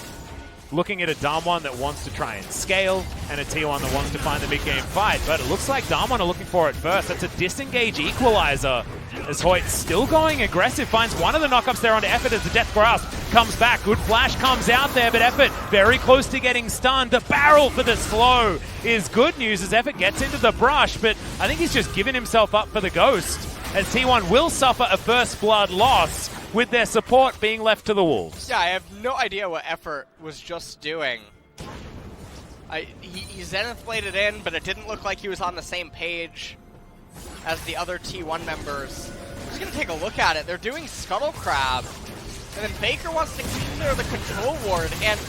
looking at a DAMWON that wants to try and scale and a T1 that wants to find the mid-game fight. But it looks like DAMWON are looking for it first. That's a disengage equalizer as Hoyt's still going aggressive. Finds one of the knockups there onto Effort as the Death Grasp comes back. Good flash comes out there, but Effort very close to getting stunned. The barrel for the slow is good news as Effort gets into the brush, but I think he's just given himself up for the ghost, as T1 will suffer a first blood loss with their support being left to the Wolves. Yeah, I have no idea what Effort was just doing. He Zenith bladed in, but it didn't look like he was on the same page as the other T1 members. I'm just going to take a look at it. They're doing Scuttle Crab, and then FLICKR wants to clear the control ward, and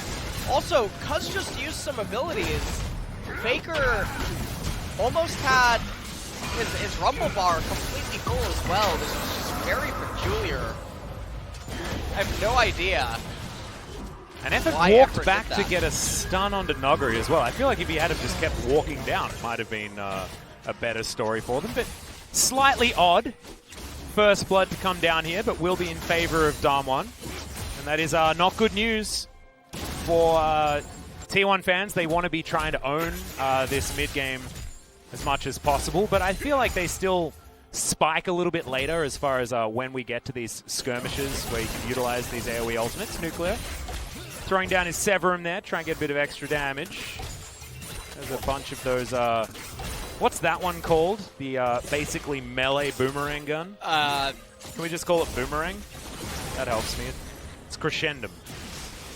also, Cuz just used some abilities. FLICKR almost had his rumble bar completely full as well. This was just very peculiar. I have no idea. And Effort walked back to get a stun onto Noguri as well. I feel like if he had have just kept walking down, it might have been a better story for them. But slightly odd. First blood to come down here, but will be in favor of DAMWON. And that is not good news for T1 fans. They want to be trying to own this mid-game as much as possible, but I feel like they still spike a little bit later as far as when we get to these skirmishes where you can utilize these AoE ultimates. Nuclear throwing down his Severum there, trying to get a bit of extra damage. There's a bunch of those, what's that one called? The basically melee boomerang gun? Can we just call it boomerang? That helps me. It's crescendum.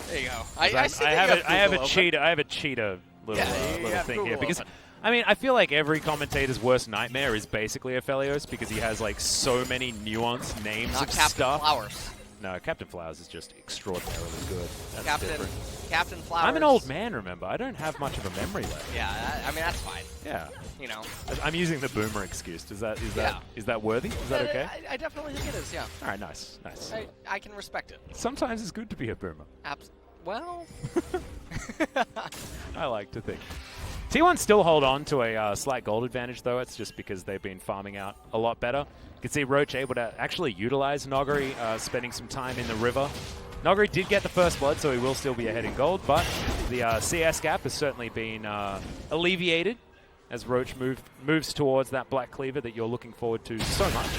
There you go. I have a cheetah little thing here because I mean, I feel like every commentator's worst nightmare is basically Aphelios because he has like so many nuanced names Not of Captain stuff. Flowers. No, Captain Flowers is just extraordinarily good. That's Captain Flowers. I'm an old man, remember? I don't have much of a memory left. Yeah, I mean that's fine. Yeah. You know. I'm using the boomer excuse. Is that worthy? Is that okay? I definitely think it is. Yeah. All right, nice. I can respect it. Sometimes it's good to be a boomer. Well. I like to think. T1 still hold on to a slight gold advantage, though. It's just because they've been farming out a lot better. You can see Roach able to actually utilize Noguri, spending some time in the river. Noguri did get the first blood, so he will still be ahead in gold, but the CS gap has certainly been alleviated as Roach moves towards that Black Cleaver that you're looking forward to so much.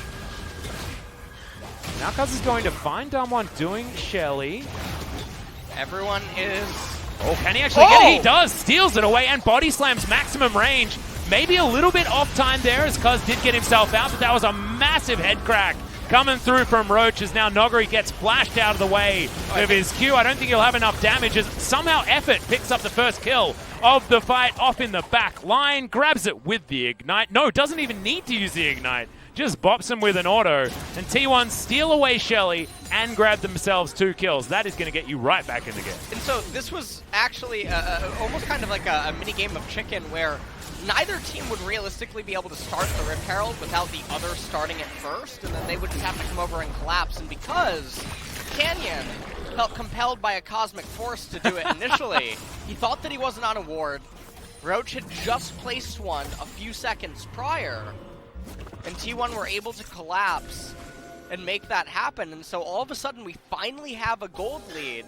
Now Cuz is going to find DAMWON doing Shelly. Everyone is... Oh, can he actually get it? He does! Steals it away and body slams maximum range. Maybe a little bit off time there as Cuz did get himself out, but that was a massive head crack coming through from Roach as now Noguri gets flashed out of the way of his Q. I don't think he'll have enough damage as somehow Effort picks up the first kill of the fight off in the back line, grabs it with the Ignite. No, doesn't even need to use the Ignite. Just bops him with an auto, and T1 steal away Shelly and grab themselves 2 kills. That is going to get you right back in the game. And so this was actually almost kind of like a mini game of chicken where neither team would realistically be able to start the Rift Herald without the other starting it first, and then they would just have to come over and collapse. And because Canyon felt compelled by a cosmic force to do it initially, he thought that he wasn't on a ward. Roach had just placed one a few seconds prior, and T1 were able to collapse and make that happen. And so all of a sudden we finally have a gold lead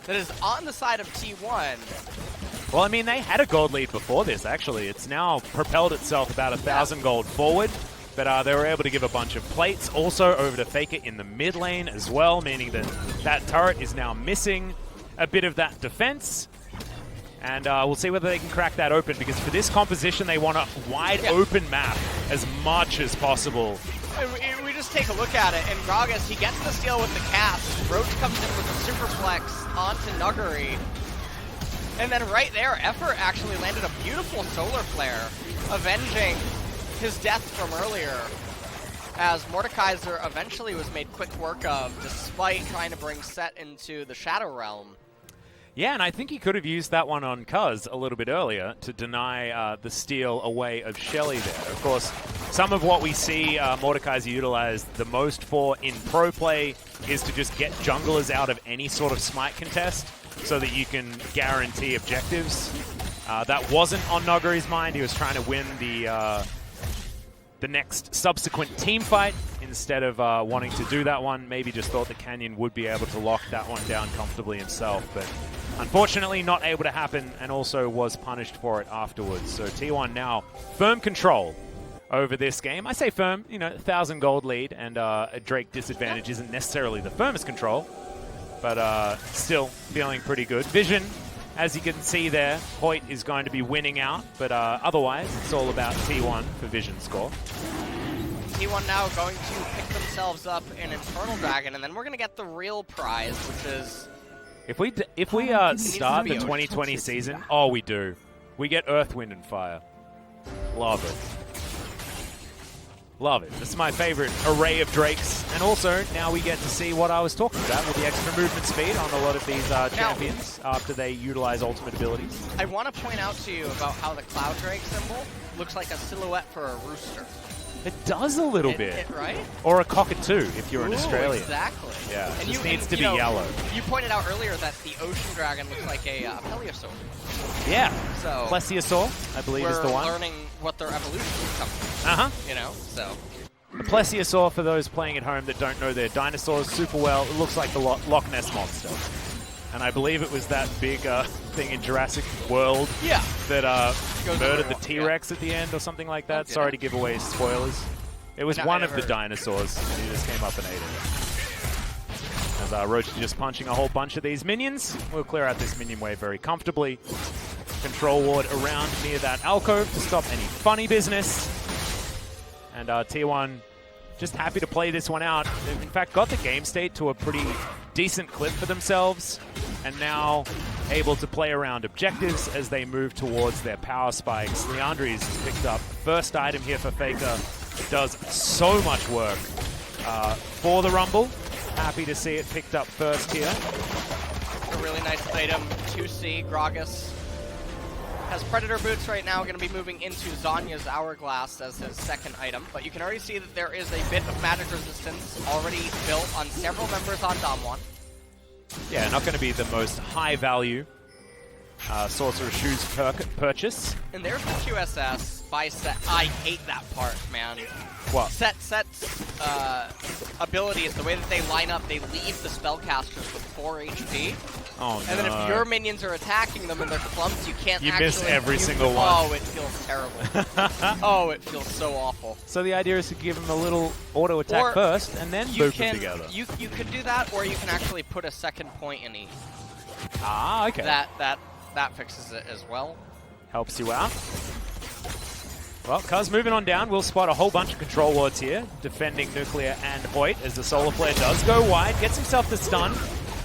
that is on the side of T1. Well, I mean, they had a gold lead before this, actually. It's now propelled itself about 1,000 gold forward, but they were able to give a bunch of plates also over to FLICKR in the mid lane as well, meaning that that turret is now missing a bit of that defense. And we'll see whether they can crack that open, because for this composition, they want a wide open map as much as possible. We just take a look at it, and Gragas, he gets the steal with the cast. Roach comes in with a superplex onto Nuguri. And then right there, Effort actually landed a beautiful solar flare, avenging his death from earlier, as Mordekaiser eventually was made quick work of, despite trying to bring Set into the Shadow Realm. Yeah, and I think he could have used that one on Cuz a little bit earlier to deny the steal away of Shelly there. Of course, some of what we see Mordekaiser utilize the most for in pro play is to just get junglers out of any sort of smite contest so that you can guarantee objectives. That wasn't on Nogari's mind. He was trying to win the next subsequent team fight instead of wanting to do that one. Maybe just thought that Canyon would be able to lock that one down comfortably himself, but unfortunately not able to happen, and also was punished for it afterwards. So T1 now firm control over this game. I say firm, 1,000 gold lead, and a Drake disadvantage isn't necessarily the firmest control, but still feeling pretty good. Vision, as you can see there, Hoyt is going to be winning out, but otherwise it's all about T1 for Vision score. T1 now going to pick themselves up an Infernal Dragon, and then we're going to get the real prize, which is... If we start the 2020 season, we do. We get Earth, Wind, and Fire. Love it. Love it. This is my favorite array of Drakes. And also, now we get to see what I was talking about with the extra movement speed on a lot of these champions after they utilize ultimate abilities. I want to point out to you about how the Cloud Drake symbol looks like a silhouette for a rooster. It does a little bit. Right? Or a cockatoo if you're in Australia. Exactly. Yeah, it just needs to be yellow. You pointed out earlier that the Ocean Dragon looks like a plesiosaur. Yeah. So Plesiosaur, I believe, is the one. We're learning what their evolution is coming from. Uh-huh. So. The plesiosaur, for those playing at home that don't know their dinosaurs super well, it looks like the Loch Ness Monster. And I believe it was that big thing in Jurassic World that murdered the T-Rex at the end or something like that. Sorry to give away spoilers. It was one of the dinosaurs, and he just came up and ate it. As Roach is just punching a whole bunch of these minions. We'll clear out this minion wave very comfortably. Control ward around near that alcove to stop any funny business. And T1 just happy to play this one out. They've in fact got the game state to a pretty decent clip for themselves, and now able to play around objectives as they move towards their power spikes. Leandres has picked up the first item here for FLICKR. Does so much work for the Rumble. Happy to see it picked up first here. A really nice item. 2C, Gragas has Predator Boots right now, going to be moving into Zanya's Hourglass as his second item, but you can already see that there is a bit of magic resistance already built on several members on DAMWON. Yeah, not going to be the most high value Sorcerer's Shoes purchase. And there's the QSS by Set. I hate that part, man. What? Set's abilities, the way that they line up, they leave the spellcasters with 4 HP. Oh, no. And then if your minions are attacking them and they're clumped, you can't actually... miss every single one. Oh, it feels terrible. Oh, it feels so awful. So the idea is to give them a little auto attack first, and then boot them together. You could do that, or you can actually put a second point in each. Ah, okay. That fixes it as well. Helps you out. Well, Cuz moving on down, we'll spot a whole bunch of control wards here, defending Nuclear and Hoyt, as the Solar Flare does go wide, gets himself the stun,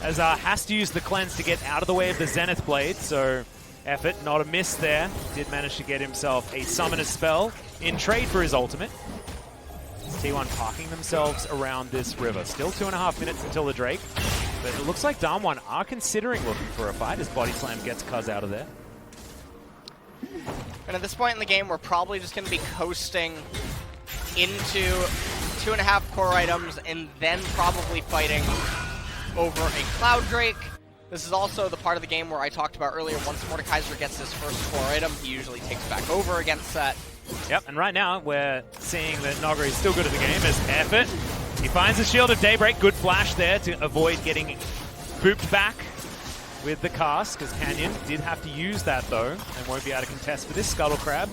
as has to use the cleanse to get out of the way of the Zenith Blade, so effort, not a miss there. Did manage to get himself a Summoner spell in trade for his ultimate. T1 parking themselves around this river. Still 2.5 minutes until the Drake, but it looks like DAMWON are considering looking for a fight as Body Slam gets Cuz out of there. And at this point in the game, we're probably just going to be coasting into 2.5 core items and then probably fighting over a Cloud Drake. This is also the part of the game where I talked about earlier. Once Mordekaiser gets his first core item, he usually takes back over against Set. Yep, and right now we're seeing that Nogari is still good at the game as effort. He finds the Shield of Daybreak. Good flash there to avoid getting booped back with the cast, because Canyon did have to use that though, and won't be able to contest for this Scuttle Crab.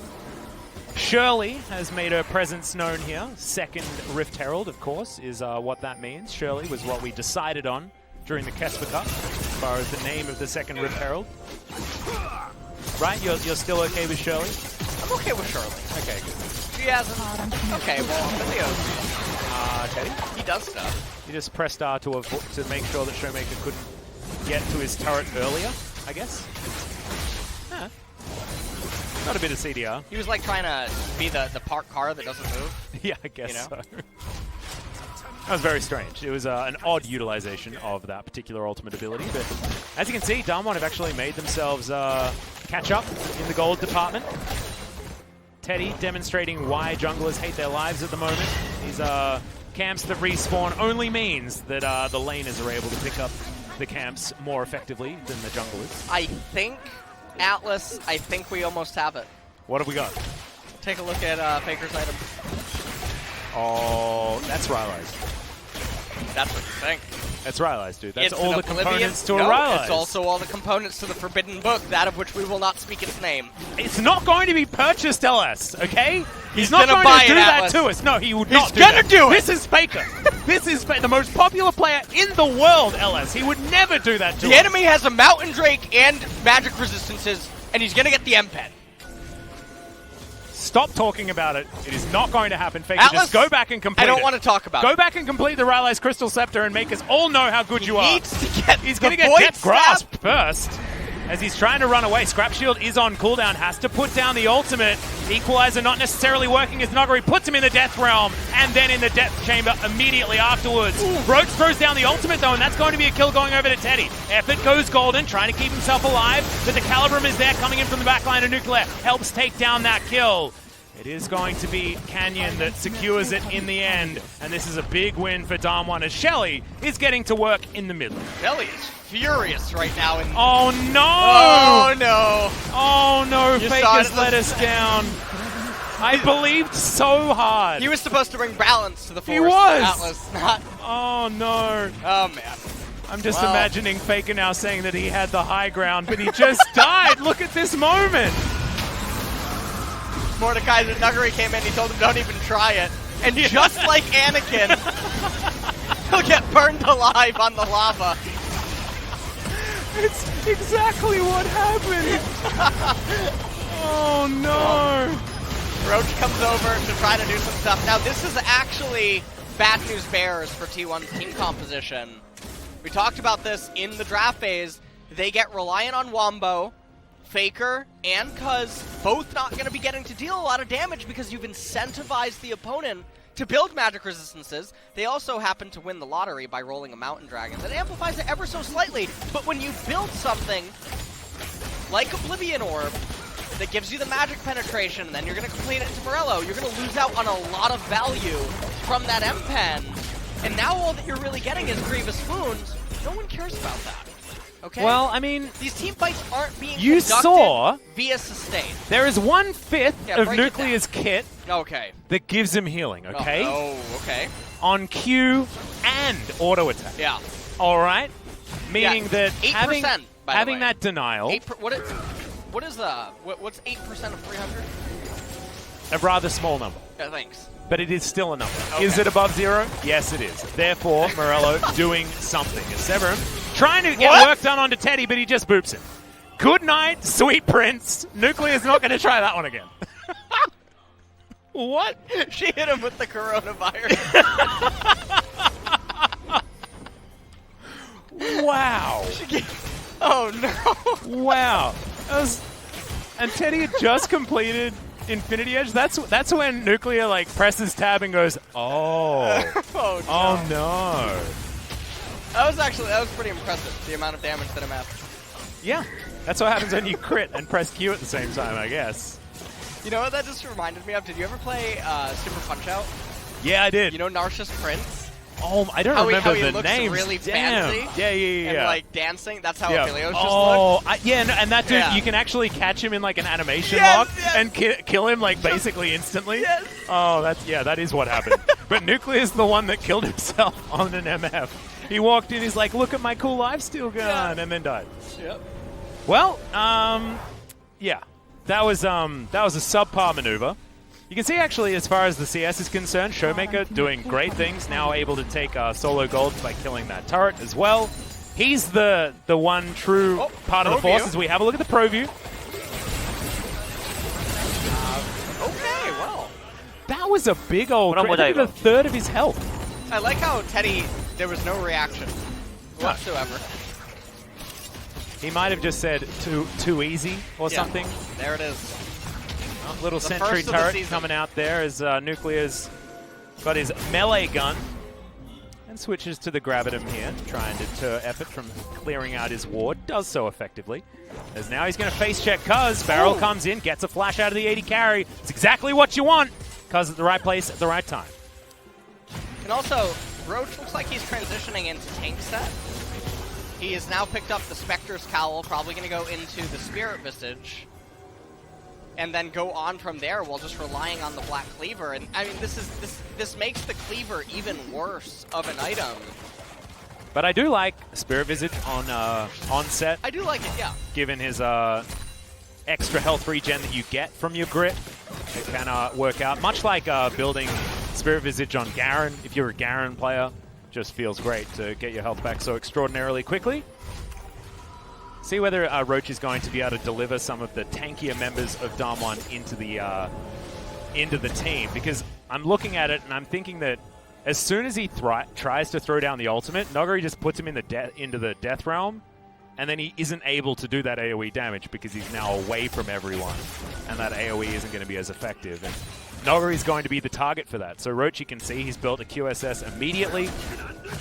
Shirley has made her presence known here. Second Rift Herald, of course, is what that means. Shirley was what we decided on during the Kesper Cup, as far as the name of the second Rift Herald. Right? You're still okay with Shirley? I'm okay with Shirley. Okay, good. She hasn't... Okay, well, Teddy? He does stuff. He just pressed R to make sure that Showmaker couldn't get to his turret earlier, I guess. Yeah. Not a bit of CDR. He was like trying to be the parked car that doesn't move. Yeah, I guess so. That was very strange. It was an odd utilization of that particular ultimate ability, but as you can see, DAMWON have actually made themselves catch up in the gold department. Teddy demonstrating why junglers hate their lives at the moment. These camps that respawn only means that the laners are able to pick up the camps more effectively than the junglers. I think Atlas, I think we almost have it. What have we got? Take a look at FLICKR's item. Oh, that's Rylai's. That's what you think. That's Rylai's, dude. That's It's all an the components to Oblivion- a Rylai's. It's also all the components to the Forbidden Book, that of which we will not speak its name. It's not going to be purchased, LS, okay? He's not gonna going buy to do it, that Atlas. to us. No, he would He's not do gonna that. do it. This is FLICKR. This is the most popular player in the world, LS. He would never do that to us. The enemy has a Mountain Drake and magic resistances, and he's gonna get the M-Pen. Stop talking about it. It is not going to happen, FLICKR. Atlas, Just go back and complete it. I don't want to talk about Go it. back and complete the Rylai's Crystal Scepter and make us all know how good you are. Needs to get He's the going to get Void Death Grasp Staff. first. As he's trying to run away, Scrap Shield is on cooldown, has to put down the ultimate. Equalizer not necessarily working as Nuggery puts him in the Death Realm, and then in the Death Chamber immediately afterwards. Roach throws down the ultimate though, and that's going to be a kill going over to Teddy. Effort goes golden, trying to keep himself alive, but the Calibrum is there coming in from the backline of Nuclear, helps take down that kill. It is going to be Canyon that secures it in the end, and this is a big win for DAMWON as Shelly is getting to work in the middle. Shelly is furious right now. Oh no! Oh no! Oh no, You saw FLICKR's it. let us down. I believed so hard. He was supposed to bring balance to the force. He was! Atlas, not. Oh no. Oh man. I'm just Well. imagining FLICKR now saying that he had the high ground, but he just died. Look at this moment. Mordecai and Nuggery came in, he told him don't even try it. And just like Anakin, he'll get burned alive on the lava. It's exactly what happened. Oh no. Roach comes over to try to do some stuff. Now this is actually bad news bears for T1's team composition. We talked about this in the draft phase. They get reliant on Wombo. FLICKR and Cuz both not going to be getting to deal a lot of damage because you've incentivized the opponent to build magic resistances. They also happen to win the lottery by rolling a Mountain Dragon. That amplifies it ever so slightly, but when you build something like Oblivion Orb that gives you the magic penetration, and then you're going to complete it into Morello, you're going to lose out on a lot of value from that M-Pen. And now all that you're really getting is Grievous Wounds. No one cares about that. Okay? Well, I mean, these team fights aren't being you conducted saw via sustain. there is 1/5 Yeah, of break it Nuclear's kit Okay. that gives him healing, okay? Oh, okay. On Q and auto attack. Yeah. All right? Meaning Yeah, that 8%, by the having way. that denial, What's 8% of 300? a rather small number. Yeah, thanks. But it is still a number. Okay. Is it above 0? Yes, it is. Therefore, Morello doing something. As Severum trying to get work done onto Teddy, but he just boops him. Good night, sweet prince. Nuclear's not going to try that one again. What? She hit him with the coronavirus. Wow. Oh, no. Wow. And Teddy had just completed Infinity Edge. That's when Nuclear like presses tab and goes, oh. Oh, no. Oh, no. That was pretty impressive, the amount of damage that I'm at. Yeah. That's what happens when you crit and press Q at the same time, I guess. You know what that just reminded me of? Did you ever play Super Punch-Out? Yeah, I did. You know Narcissus Prince? Oh, I don't how remember he the looks names. really Damn. fancy. Yeah. And like dancing. That's how Yeah. Aphelios just Oh, looked. and that dude, Yeah. you can actually catch him in like an animation Yes, lock yes. and kill him like basically instantly. Yes. Oh, that is what happened. But Nuclear's the one that killed himself on an MF. He walked in, he's like, look at my cool lifesteal gun, and then died. Yep. Well, yeah, that was a subpar maneuver. You can see actually, as far as the CS is concerned, Showmaker doing great things, now able to take solo gold by killing that turret as well. He's the one true part of the force as we have a look at the pro view. Okay, well. That was a big old crit. Look at a third of his health. I like how Teddy, there was no reaction whatsoever. He might have just said too easy or something. There it is. Little The sentry first of the turret season. coming out there as Nuclear's got his melee gun and switches to the Gravitum here, trying to deter effort from clearing out his ward. Does so effectively. As now he's going to face check Cuz. Barrel comes in, gets a flash out of the 80 carry. It's exactly what you want. Cuz at the right place at the right time. And also, Roach looks like he's transitioning into tank set. He has now picked up the Spectre's Cowl, probably going to go into the Spirit Visage, and then go on from there while just relying on the Black Cleaver. And I mean, this makes the Cleaver even worse of an item. But I do like Spirit Visage on set. I do like it, yeah. Given his extra health regen that you get from your grip, it can work out. Much like building Spirit Visage on Garen, if you're a Garen player, just feels great to get your health back so extraordinarily quickly. See whether Roach is going to be able to deliver some of the tankier members of DAMWON into the team, because I'm looking at it and I'm thinking that as soon as he tries to throw down the ultimate, Noguri just puts him in into the Death Realm, and then he isn't able to do that AoE damage because he's now away from everyone, and that AoE isn't going to be as effective. And Noguri's going to be the target for that. So Roach, you can see he's built a QSS immediately,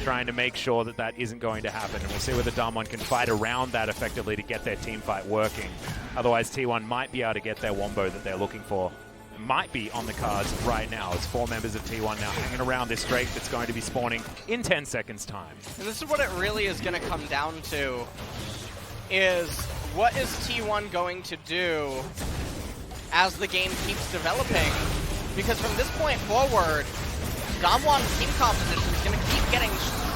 trying to make sure that that isn't going to happen. And we'll see whether DAMWON can fight around that effectively to get their team fight working. Otherwise, T1 might be able to get their wombo that they're looking for. It might be on the cards right now. It's 4 members of T1 now hanging around this Drake that's going to be spawning in 10 seconds time. And this is what it really is going to come down to, is what is T1 going to do as the game keeps developing? Because from this point forward, DAMWON's team composition is going to keep getting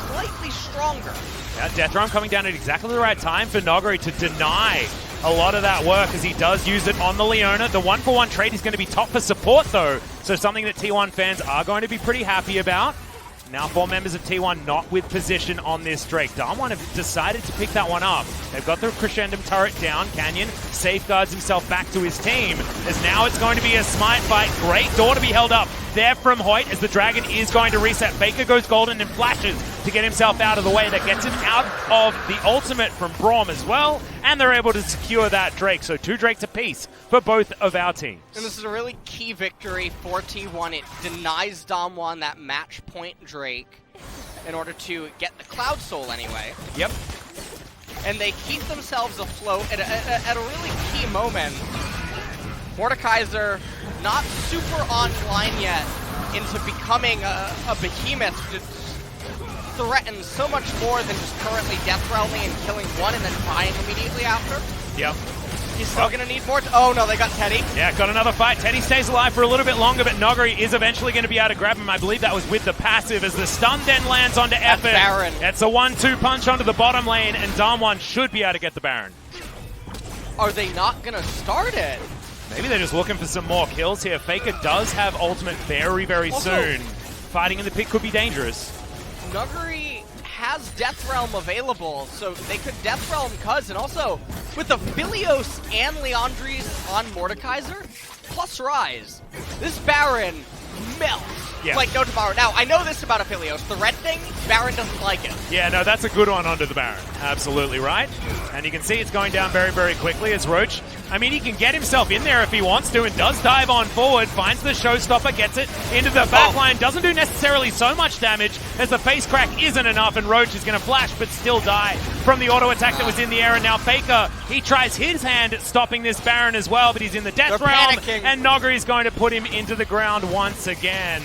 slightly stronger. Yeah, Death Realm coming down at exactly the right time for Noguri to deny a lot of that work, as he does use it on the Leona. The 1-for-1 trade is going to be top for support, though, so something that T1 fans are going to be pretty happy about. Now 4 members of T1 not with position on this Drake. DAMWON have decided to pick that one up. They've got the Crescendum turret down. Canyon safeguards himself back to his team, as now it's going to be a smite fight. Great door to be held up there from Hoyt, as the Dragon is going to reset. Faker goes golden and flashes to get himself out of the way. That gets him out of the ultimate from Braum as well, and they're able to secure that Drake. So 2 Drakes apiece for both of our teams. And this is a really key victory for T1. It denies DAMWON that match point Drake in order to get the Cloud Soul anyway. Yep. And they keep themselves afloat at a really key moment. Mordekaiser not super online yet into becoming a behemoth to threaten so much more than just currently Death Realming and killing one and then dying immediately after. Yep. He's still going to need more. Oh no, they got Teddy. Yeah, got another fight. Teddy stays alive for a little bit longer, but Noguri is eventually going to be able to grab him. I believe that was with the passive, as the stun then lands onto Effort. Baron. It's a 1-2 punch onto the bottom lane, and DAMWON should be able to get the Baron. Are they not going to start it? Maybe they're just looking for some more kills here. Faker does have ultimate very, very soon. Fighting in the pit could be dangerous. Noguri has Death Realm available, so they could Death Realm Cuz, and also with the Philios and Leandries on Mordekaiser, plus Rise, this Baron melts like no tomorrow. Now, I know this about a Philios. The red thing, Baron doesn't like it. Yeah, no, that's a good one onto the Baron. Absolutely right. And you can see it's going down very, very quickly as Roach, I mean, he can get himself in there if he wants to, and does dive on forward, finds the showstopper, gets it into the backline, doesn't do necessarily so much damage, as the face crack isn't enough, and Roach is going to flash, but still die from the auto attack that was in the air. And now Faker, he tries his hand at stopping this Baron as well, but he's in the Death Realm, and Noguri is going to put him into the ground once again.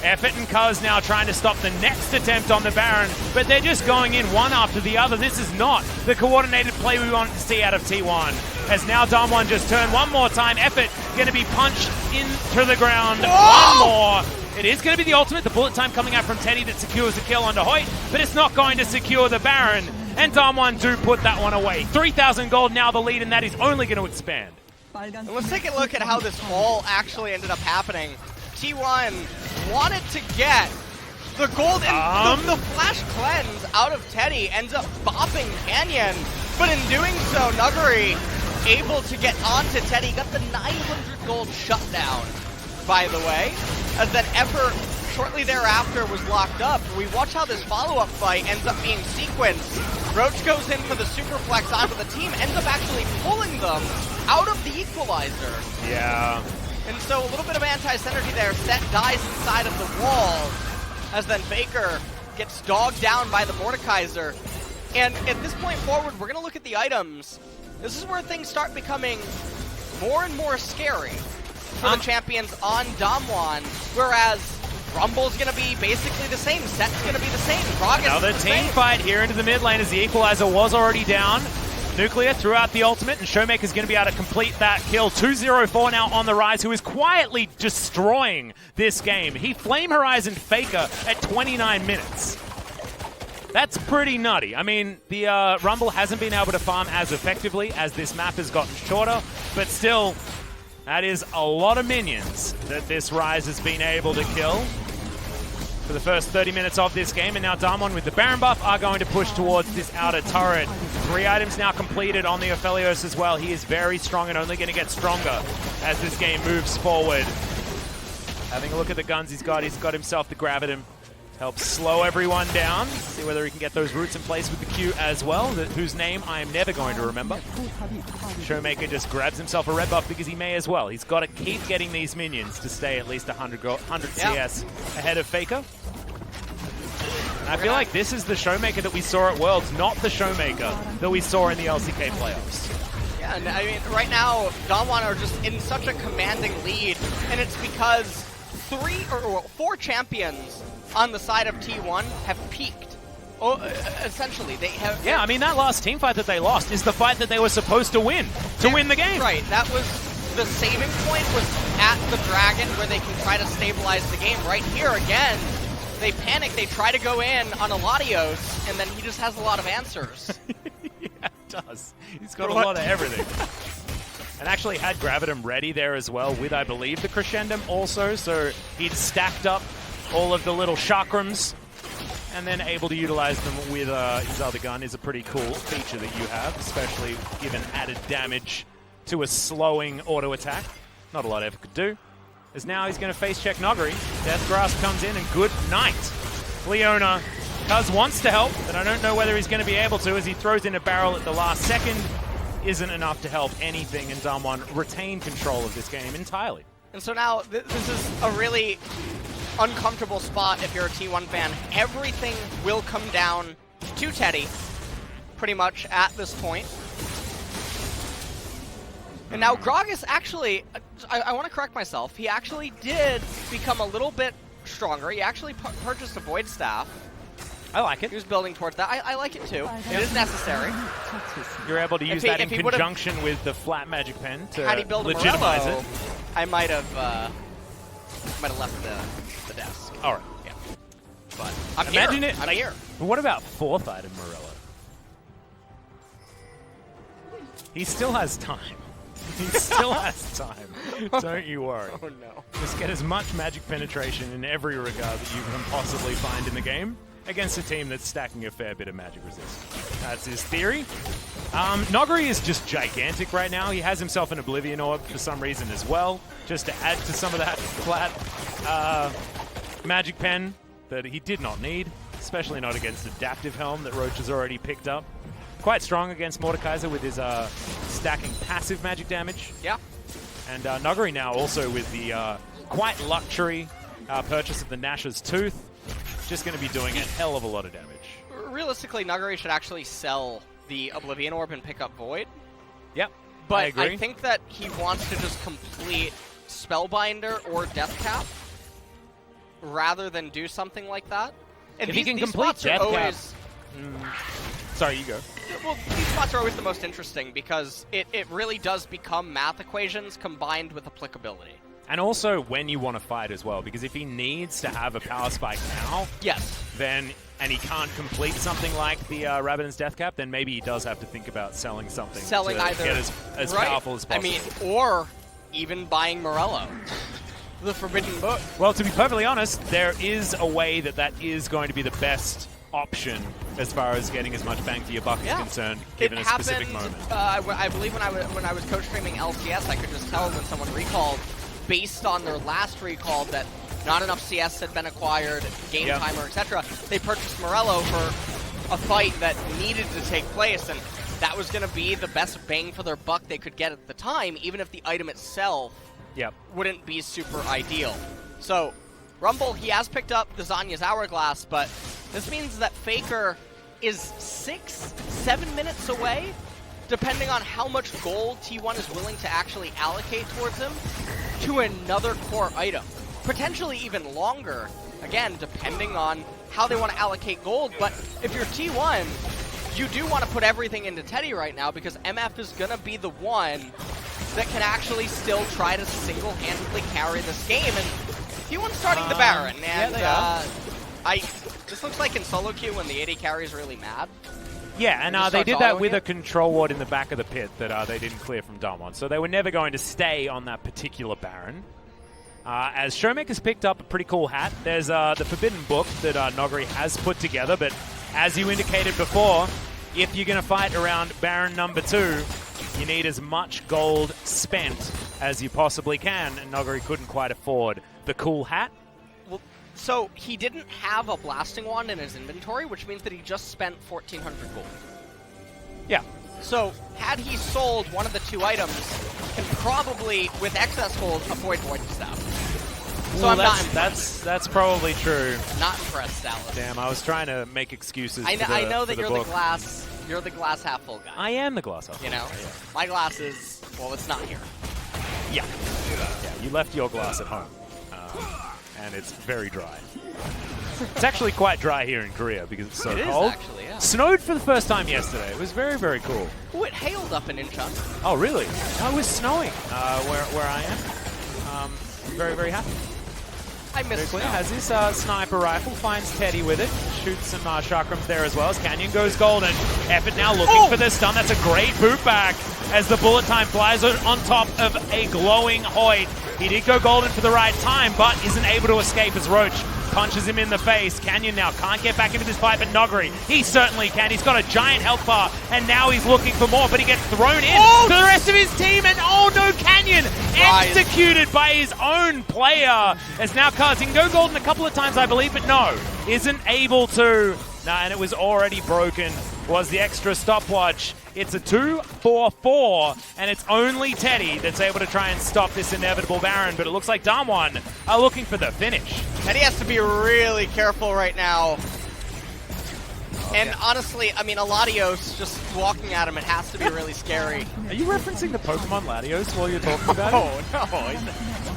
Effort and Cuz now trying to stop the next attempt on the Baron, but they're just going in one after the other. This is not the coordinated play we want to see out of T1. As now DAMWON just turned one more time. Effort going to be punched into the ground. One more. It is going to be the ultimate. The bullet time coming out from Teddy that secures the kill onto Hoyt, but it's not going to secure the Baron. And DAMWON do put that one away. 3,000 gold now the lead, and that is only going to expand. And let's take a look at how this all actually ended up happening. T1 wanted to get the gold, and the flash cleanse out of Teddy ends up bopping Canyon, but in doing so, Noguri able to get onto Teddy, got the 900 gold shutdown, by the way, as that Effort shortly thereafter was locked up. We watch how this follow-up fight ends up being sequenced. Roach goes in for the superplex onto the team, ends up actually pulling them out of the equalizer. Yeah. And so a little bit of anti-synergy there. Set dies inside of the wall, as then Faker gets dogged down by the Mordekaiser. And at this point forward, we're going to look at the items. This is where things start becoming more and more scary for the champions on DAMWON, whereas Rumble's gonna be basically the same. Set's gonna be the same. Gragas Another is the team same. fight here into the mid lane as the equalizer was already down. Nuclear threw out the ultimate, and Showmaker's going to be able to complete that kill. 2-0-4 now on the rise, who is quietly destroying this game. He Flame Horizon Faker at 29 minutes. That's pretty nutty. I mean, the Rumble hasn't been able to farm as effectively as this map has gotten shorter, but still, that is a lot of minions that this Rise has been able to kill for the first 30 minutes of this game. And now DAMWON with the Baron buff are going to push towards this outer turret. 3 items now completed on the Aphelios as well. He is very strong and only going to get stronger as this game moves forward. Having a look at the guns he's got himself the Graviton. Helps slow everyone down. See whether he can get those roots in place with the Q as well, whose name I am never going to remember. Showmaker just grabs himself a red buff because he may as well. He's got to keep getting these minions to stay at least 100 CS ahead of Faker. And I feel like this is the Showmaker that we saw at Worlds, not the Showmaker that we saw in the LCK playoffs. Yeah, and I mean, right now, DAMWON are just in such a commanding lead, and it's because 4 champions on the side of T1 have peaked. Oh, essentially, they have... Yeah, I mean, that last team fight that they lost is the fight that they were supposed to win the game. Right, that was the saving point was at the Dragon where they can try to stabilize the game. Right here, again, they panic, they try to go in on Aladios, and then he just has a lot of answers. Yeah, it does. He's got a lot of everything. And actually had Gravitum ready there as well with, I believe, the Crescendum also, so he'd stacked up all of the little chakrams and then able to utilize them with his other gun is a pretty cool feature that you have, especially given added damage to a slowing auto attack. Not a lot Ever could do. As now he's going to face check Noggery. Deathgrasp comes in and good night. Leona, Cuz wants to help, but I don't know whether he's going to be able to as he throws in a barrel at the last second. Isn't enough to help anything, and DAMWON retain control of this game entirely. And so now this is a really uncomfortable spot if you're a T1 fan. Everything will come down to Teddy, pretty much at this point. And now Gragas actually, I want to correct myself, he actually did become a little bit stronger. He actually purchased a Void Staff. I like it. He was building towards that. I like it too. It is necessary. You're able to use that in conjunction with the flat magic pen to legitimize it. I might have left the desk. All right. Yeah. But I'm here. But what about 4th item Morello? He still has time. He still has time. Don't you worry. Oh no. Just get as much magic penetration in every regard that you can possibly find in the game against a team that's stacking a fair bit of magic resist. That's his theory. Noggery is just gigantic right now. He has himself an Oblivion Orb for some reason as well, just to add to some of that flat magic pen that he did not need, especially not against Adaptive Helm that Roach has already picked up. Quite strong against Mordekaiser with his stacking passive magic damage. Yeah. And Noggery now also with the quite luxury purchase of the Nash's Tooth. Just going to be doing a hell of a lot of damage. Realistically, Noggery should actually sell the Oblivion Orb and pick up Void. Yep, but I agree. I think that he wants to just complete Spellbinder or Deathcap rather than do something like that. And if he can complete Deathcap... Sorry, you go. Well, these spots are always the most interesting because it really does become math equations combined with applicability. And also when you want to fight as well, because if he needs to have a power spike now, then and he can't complete something like the Rabbidan's Deathcap, then maybe he does have to think about selling something to either, get as powerful as possible. I mean, or even buying Morello, the Forbidden Book. Well, to be perfectly honest, there is a way that is going to be the best option as far as getting as much bang for your buck is concerned, given a specific moment. I believe when I was co-streaming LCS, I could just tell when someone recalled, based on their last recall, that not enough CS had been acquired, game timer, etc. They purchased Morello for a fight that needed to take place, and that was going to be the best bang for their buck they could get at the time, even if the item itself wouldn't be super ideal. So, Rumble, he has picked up the Zanya's Hourglass, but this means that Faker is 6-7 minutes away, depending on how much gold T1 is willing to actually allocate towards him, to another core item. potentially even longer. Again, depending on how they want to allocate gold. But if you're T1, you do want to put everything into Teddy right now because MF is going to be the one that can actually still try to single-handedly carry this game. And T1's starting the Baron. And this looks like in solo queue when the AD carry is really mad. Yeah, and they did that with a control ward in the back of the pit that they didn't clear from DAMWON. So they were never going to stay on that particular Baron. As Showmaker's picked up a pretty cool hat. There's the Forbidden Book that Noguri has put together, but as you indicated before, if you're going to fight around Baron number 2, you need as much gold spent as you possibly can, and Noguri couldn't quite afford the cool hat. Well, so he didn't have a blasting wand in his inventory, which means that he just spent 1,400 gold. Yeah. So had he sold one of the 2 items, can probably, with excess gold, avoid Voiding Staff. So I'm not impressed. That's probably true. Not impressed, Dallas. Damn, I was trying to make excuses. I know that you're book. you're the glass half full guy. I am the glass half full. You know, my glass is, well, it's not here. Yeah, you left your glass at home, and it's very dry. It's actually quite dry here in Korea because it's so cold. It is actually, yeah. Snowed for the first time yesterday. It was very, very cool. Oh, it hailed up in Incheon. Oh, really? No, it was snowing where I am. Very, very happy. I missed Clear has his sniper rifle, finds Teddy with it, shoots some chakrams there as well as Canyon goes golden. Effort now looking for the stun. That's a great boot back as the bullet time flies on top of a glowing Hoyt. He did go golden for the right time, but isn't able to escape as Roach punches him in the face. Canyon now can't get back into this fight, but Noguri, he certainly can. He's got a giant health bar, and now he's looking for more, but he gets thrown in to the rest of his team, and oh no, Canyon executed by his own player. As now Cuz, he can go golden a couple of times, I believe, but no, isn't able to. Nah, and it was already broken, was the extra stopwatch. It's a 2-4-4, and it's only Teddy that's able to try and stop this inevitable Baron, but it looks like DAMWON are looking for the finish. Teddy has to be really careful right now. And honestly, I mean, Latios just walking at him, it has to be really scary. Are you referencing the Pokemon Latios while you're talking about it? No,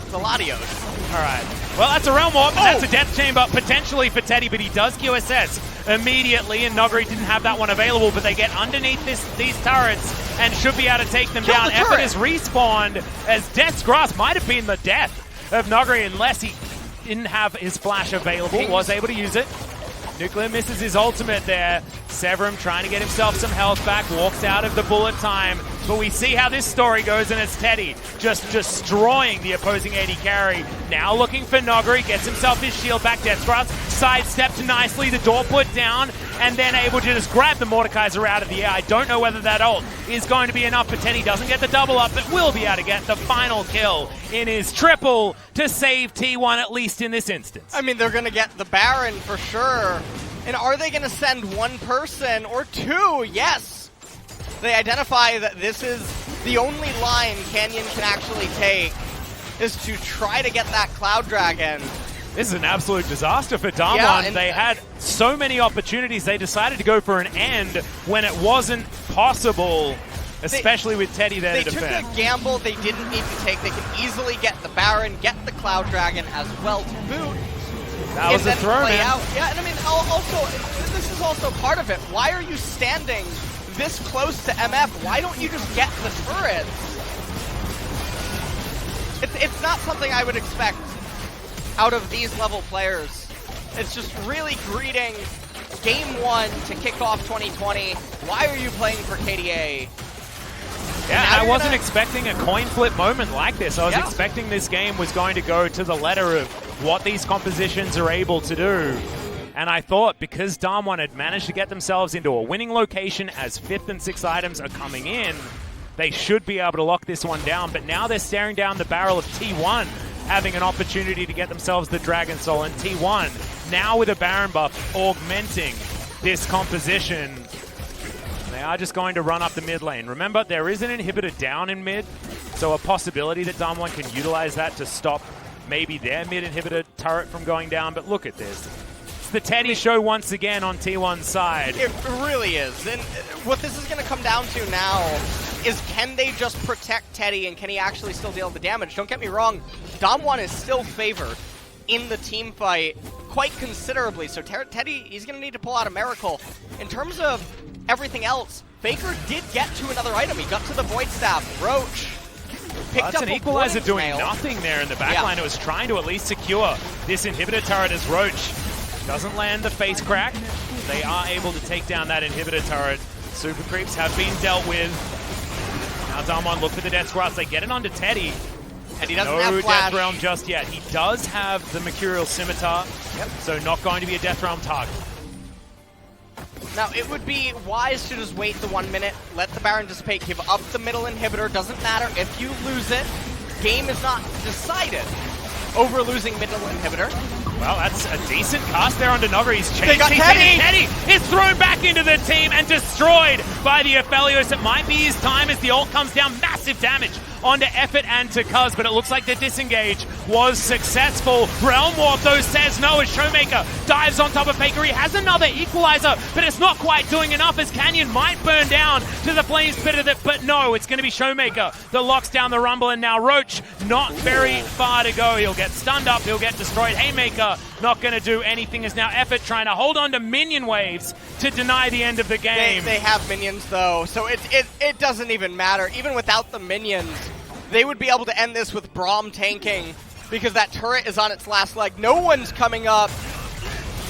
it's a Latios. All right. Well, that's a Realm Warp, and that's a Death Chamber potentially for Teddy, but he does QSS immediately, and Noguri didn't have that one available, but they get underneath these turrets and should be able to take them down. Effort is respawned as Death's Grasp might have been the death of Noguri unless he didn't have his flash available, was able to use it. Nuclear misses his ultimate there. Severum trying to get himself some health back, walks out of the bullet time. But we see how this story goes, and it's Teddy just destroying the opposing AD carry. Now looking for Noguri, gets himself his shield back. Death Grasp sidestepped nicely, the door put down, and then able to just grab the Mordekaiser out of the air. I don't know whether that ult is going to be enough, but Teddy doesn't get the double up, but will be able to get the final kill in his triple to save T1, at least in this instance. I mean, they're going to get the Baron for sure. And are they going to send one person or 2? Yes. They identify that this is the only line Canyon can actually take is to try to get that Cloud Dragon. This is an absolute disaster for DAMWON. Yeah, they had so many opportunities. They decided to go for an end when it wasn't possible, especially with Teddy there to defend. They took a gamble they didn't need to take. They can easily get the Baron, get the Cloud Dragon as well to boot. That was a throw, man. Yeah, and I mean, also, this is also part of it. Why are you standing this close to MF? Why don't you just get the turrets? It's not something I would expect out of these level players. It's just really greeting Game 1 to kick off 2020. Why are you playing for KDA? Yeah, I wasn't expecting a coin flip moment like this. I was expecting this game was going to go to the letter of what these compositions are able to do. And I thought because DAMWON had managed to get themselves into a winning location as 5th and 6th items are coming in, they should be able to lock this one down. But now they're staring down the barrel of T1, having an opportunity to get themselves the Dragon Soul. And T1, now with a Baron buff, augmenting this composition. They are just going to run up the mid lane. Remember, there is an inhibitor down in mid, so a possibility that DAMWON can utilize that to stop maybe their mid inhibitor turret from going down. But look at this. It's the Teddy show once again on T1's side. It really is. And what this is going to come down to now is, can they just protect Teddy and can he actually still deal the damage? Don't get me wrong, DAMWON is still favored in the team fight quite considerably. So Teddy, he's going to need to pull out a miracle. In terms of everything else, FLICKR did get to another item. He got to the Void Staff. Roach picked That's up an a equalizer Warning doing Snail. nothing there in the backline. It was trying to at least secure this inhibitor turret as Roach doesn't land the face crack. They are able to take down that inhibitor turret. Super creeps have been dealt with. Now DAMWON look for the Death Grasp. They get it onto Teddy. And he doesn't no have Flash. Death Realm just yet. He does have the Mercurial Scimitar, so not going to be a Death Realm target. Now, it would be wise to just wait the 1 minute, let the Baron dissipate, give up the middle inhibitor. Doesn't matter if you lose it. Game is not decided over losing middle inhibitor. Well, that's a decent cast there onto Nogger. He's They chasing got Teddy! Teddy is thrown back into the team and destroyed by the Aphelios. It might be his time as the ult comes down. Massive damage onto Effort and to Cuz, but it looks like the disengage was successful. Realm Warp, though, says no as Showmaker dives on top of FLICKR. He has another equalizer, but it's not quite doing enough as Canyon might burn down to the flame spitter, but no, it's going to be Showmaker that locks down the Rumble, and now Roach not very far to go. He'll get stunned up, he'll get destroyed. Haymaker not going to do anything as now Effort trying to hold on to minion waves to deny the end of the game. They have minions, though, so it doesn't even matter. Even without the minions, they would be able to end this with Braum tanking because that turret is on its last leg. No one's coming up.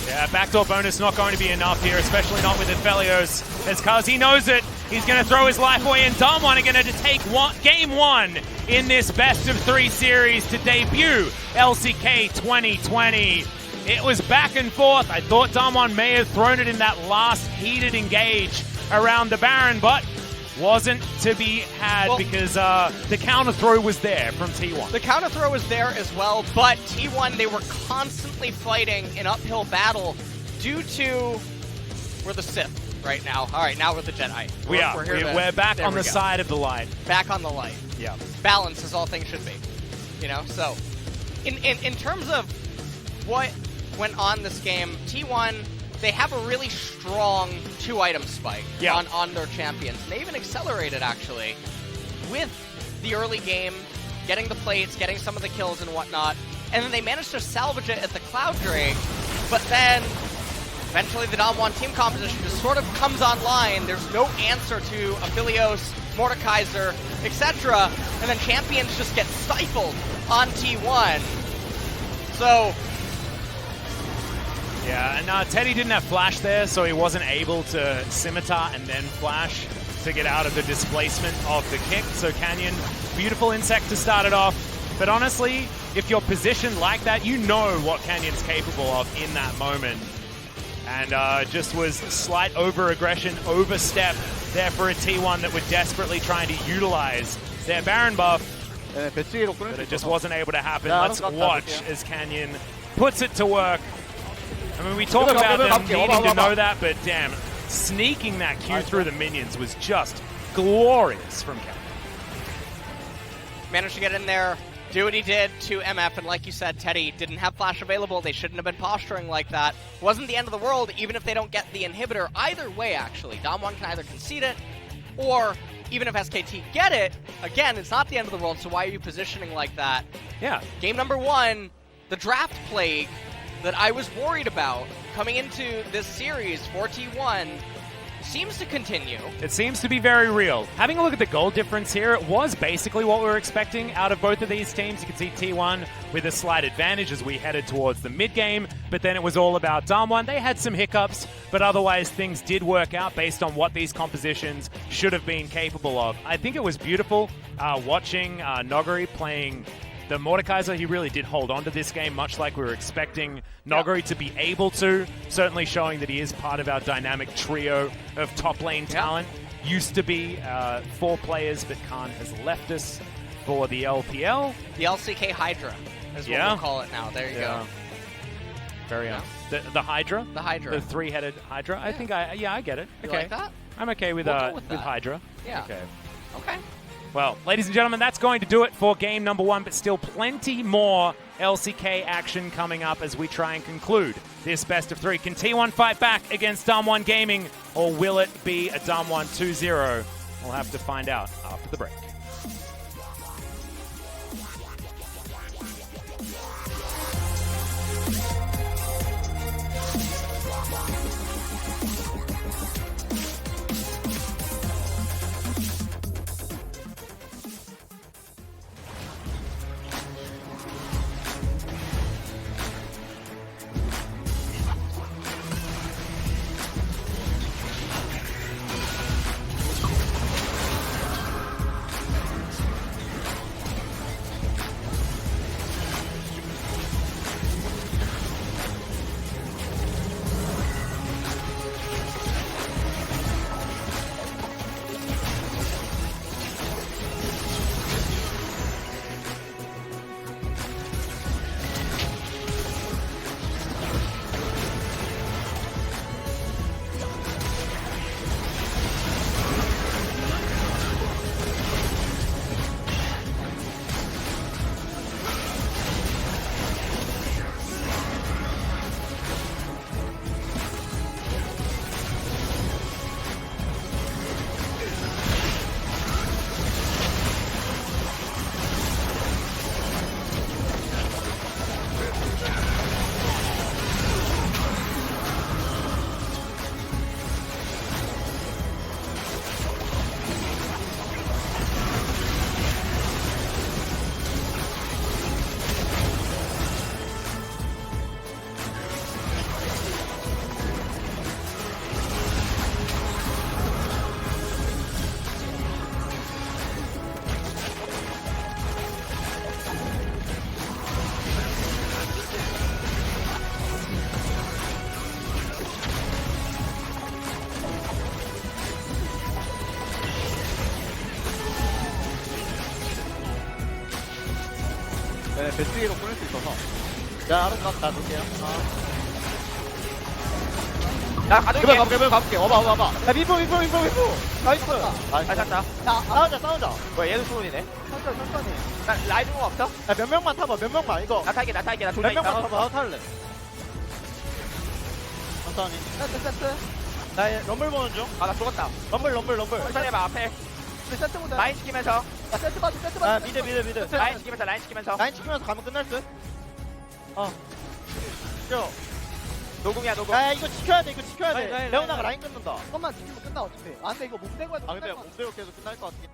Yeah, backdoor bonus not going to be enough here, especially not with Aphelios, as Cuz, he knows it. He's going to throw his life away, and DAMWON are going to take game one in this best of 3 series to debut LCK 2020. It was back and forth. I thought DAMWON may have thrown it in that last heated engage around the Baron, but wasn't to be had because the counter throw was there from T1. The counter throw was there as well, but T1, they were constantly fighting an uphill battle due to we're the Sith right now. All right, now we're the Jedi. We're back on the side of the light. Back on the light. Yeah. Balance is all things should be. You know, so in terms of what went on this game, T1, they have a really strong 2-item spike on their champions. And they even accelerated, actually, with the early game, getting the plates, getting some of the kills and whatnot. And then they managed to salvage it at the Cloud Drake. But then, eventually the DAMWON team composition just sort of comes online. There's no answer to Aphelios, Mordekaiser, etc. And then champions just get stifled on T1. So yeah, and Teddy didn't have Flash there, so he wasn't able to Scimitar and then Flash to get out of the displacement of the kick. So Canyon, beautiful insect to start it off. But honestly, if you're positioned like that, you know what Canyon's capable of in that moment. And just was slight over-aggression, overstep there for a T1 that were desperately trying to utilize their Baron buff. But it just wasn't able to happen. Let's watch as Canyon puts it to work. I mean, we talk about them needing to know that, but damn, sneaking that Q through the minions was just glorious from Canyon. Managed to get in there, do what he did to MF, and like you said, Teddy didn't have Flash available. They shouldn't have been posturing like that. Wasn't the end of the world, even if they don't get the inhibitor. Either way, actually, DAMWON can either concede it, or even if SKT get it, again, it's not the end of the world, so why are you positioning like that? Yeah. Game number 1, the draft plague that I was worried about coming into this series for T1 seems to continue. It seems to be very real. Having a look at the goal difference here, it was basically what we were expecting out of both of these teams. You can see T1 with a slight advantage as we headed towards the mid-game, but then it was all about DAMWON. They had some hiccups, but otherwise things did work out based on what these compositions should have been capable of. I think it was beautiful watching Noguri playing the Mordekaiser. He really did hold on to this game, much like we were expecting Noguri to be able to, certainly showing that he is part of our dynamic trio of top lane talent. Used to be 4 players, but Khan has left us for the LPL. The LCK Hydra is what we'll call it now. There you go. Very the Hydra? The Hydra. The 3-headed Hydra? I think I get it. You like that? I'm okay with, We'll go with Hydra. Yeah. Okay. Well, ladies and gentlemen, that's going to do it for game number 1, but still plenty more LCK action coming up as we try and conclude this best of 3. Can T1 fight back against DAMWON Gaming, or will it be a DAMWON 2-0? We'll have to find out after the break. 네, 배치기로 끊을 수 있어서. 야, 알아서 나 놓을게요. 나 가둘게. 가볼게. 와봐. 야, 미포. 나이스. 잘 찼다. 야, 싸우자. 뭐야, 얘도 수훈이네. 천천히. 나 라이브 공 없어? 야, 몇 명만 타봐, 이거. 나 탈게. 나 몇 존나 명만 있다. 타봐, 나 탈래. 천천히. 세트. 나 럼블 보는 중. 아, 나 죽었다. 럼블. 천천히 해봐, 앞에. 라인 시키면서. 세트 봐줘. 미드. 라인 시키면서. 라인 치면서 가면 끝날 듯. 노궁이야. 야, 이거 지켜야 돼. 레오나가 라인 끊는다. 조금만 지키면 끝나, 어차피. 안 돼, 이거 몸 대고 해도 아, 근데 몸 대고 계속 끝날 것 같긴.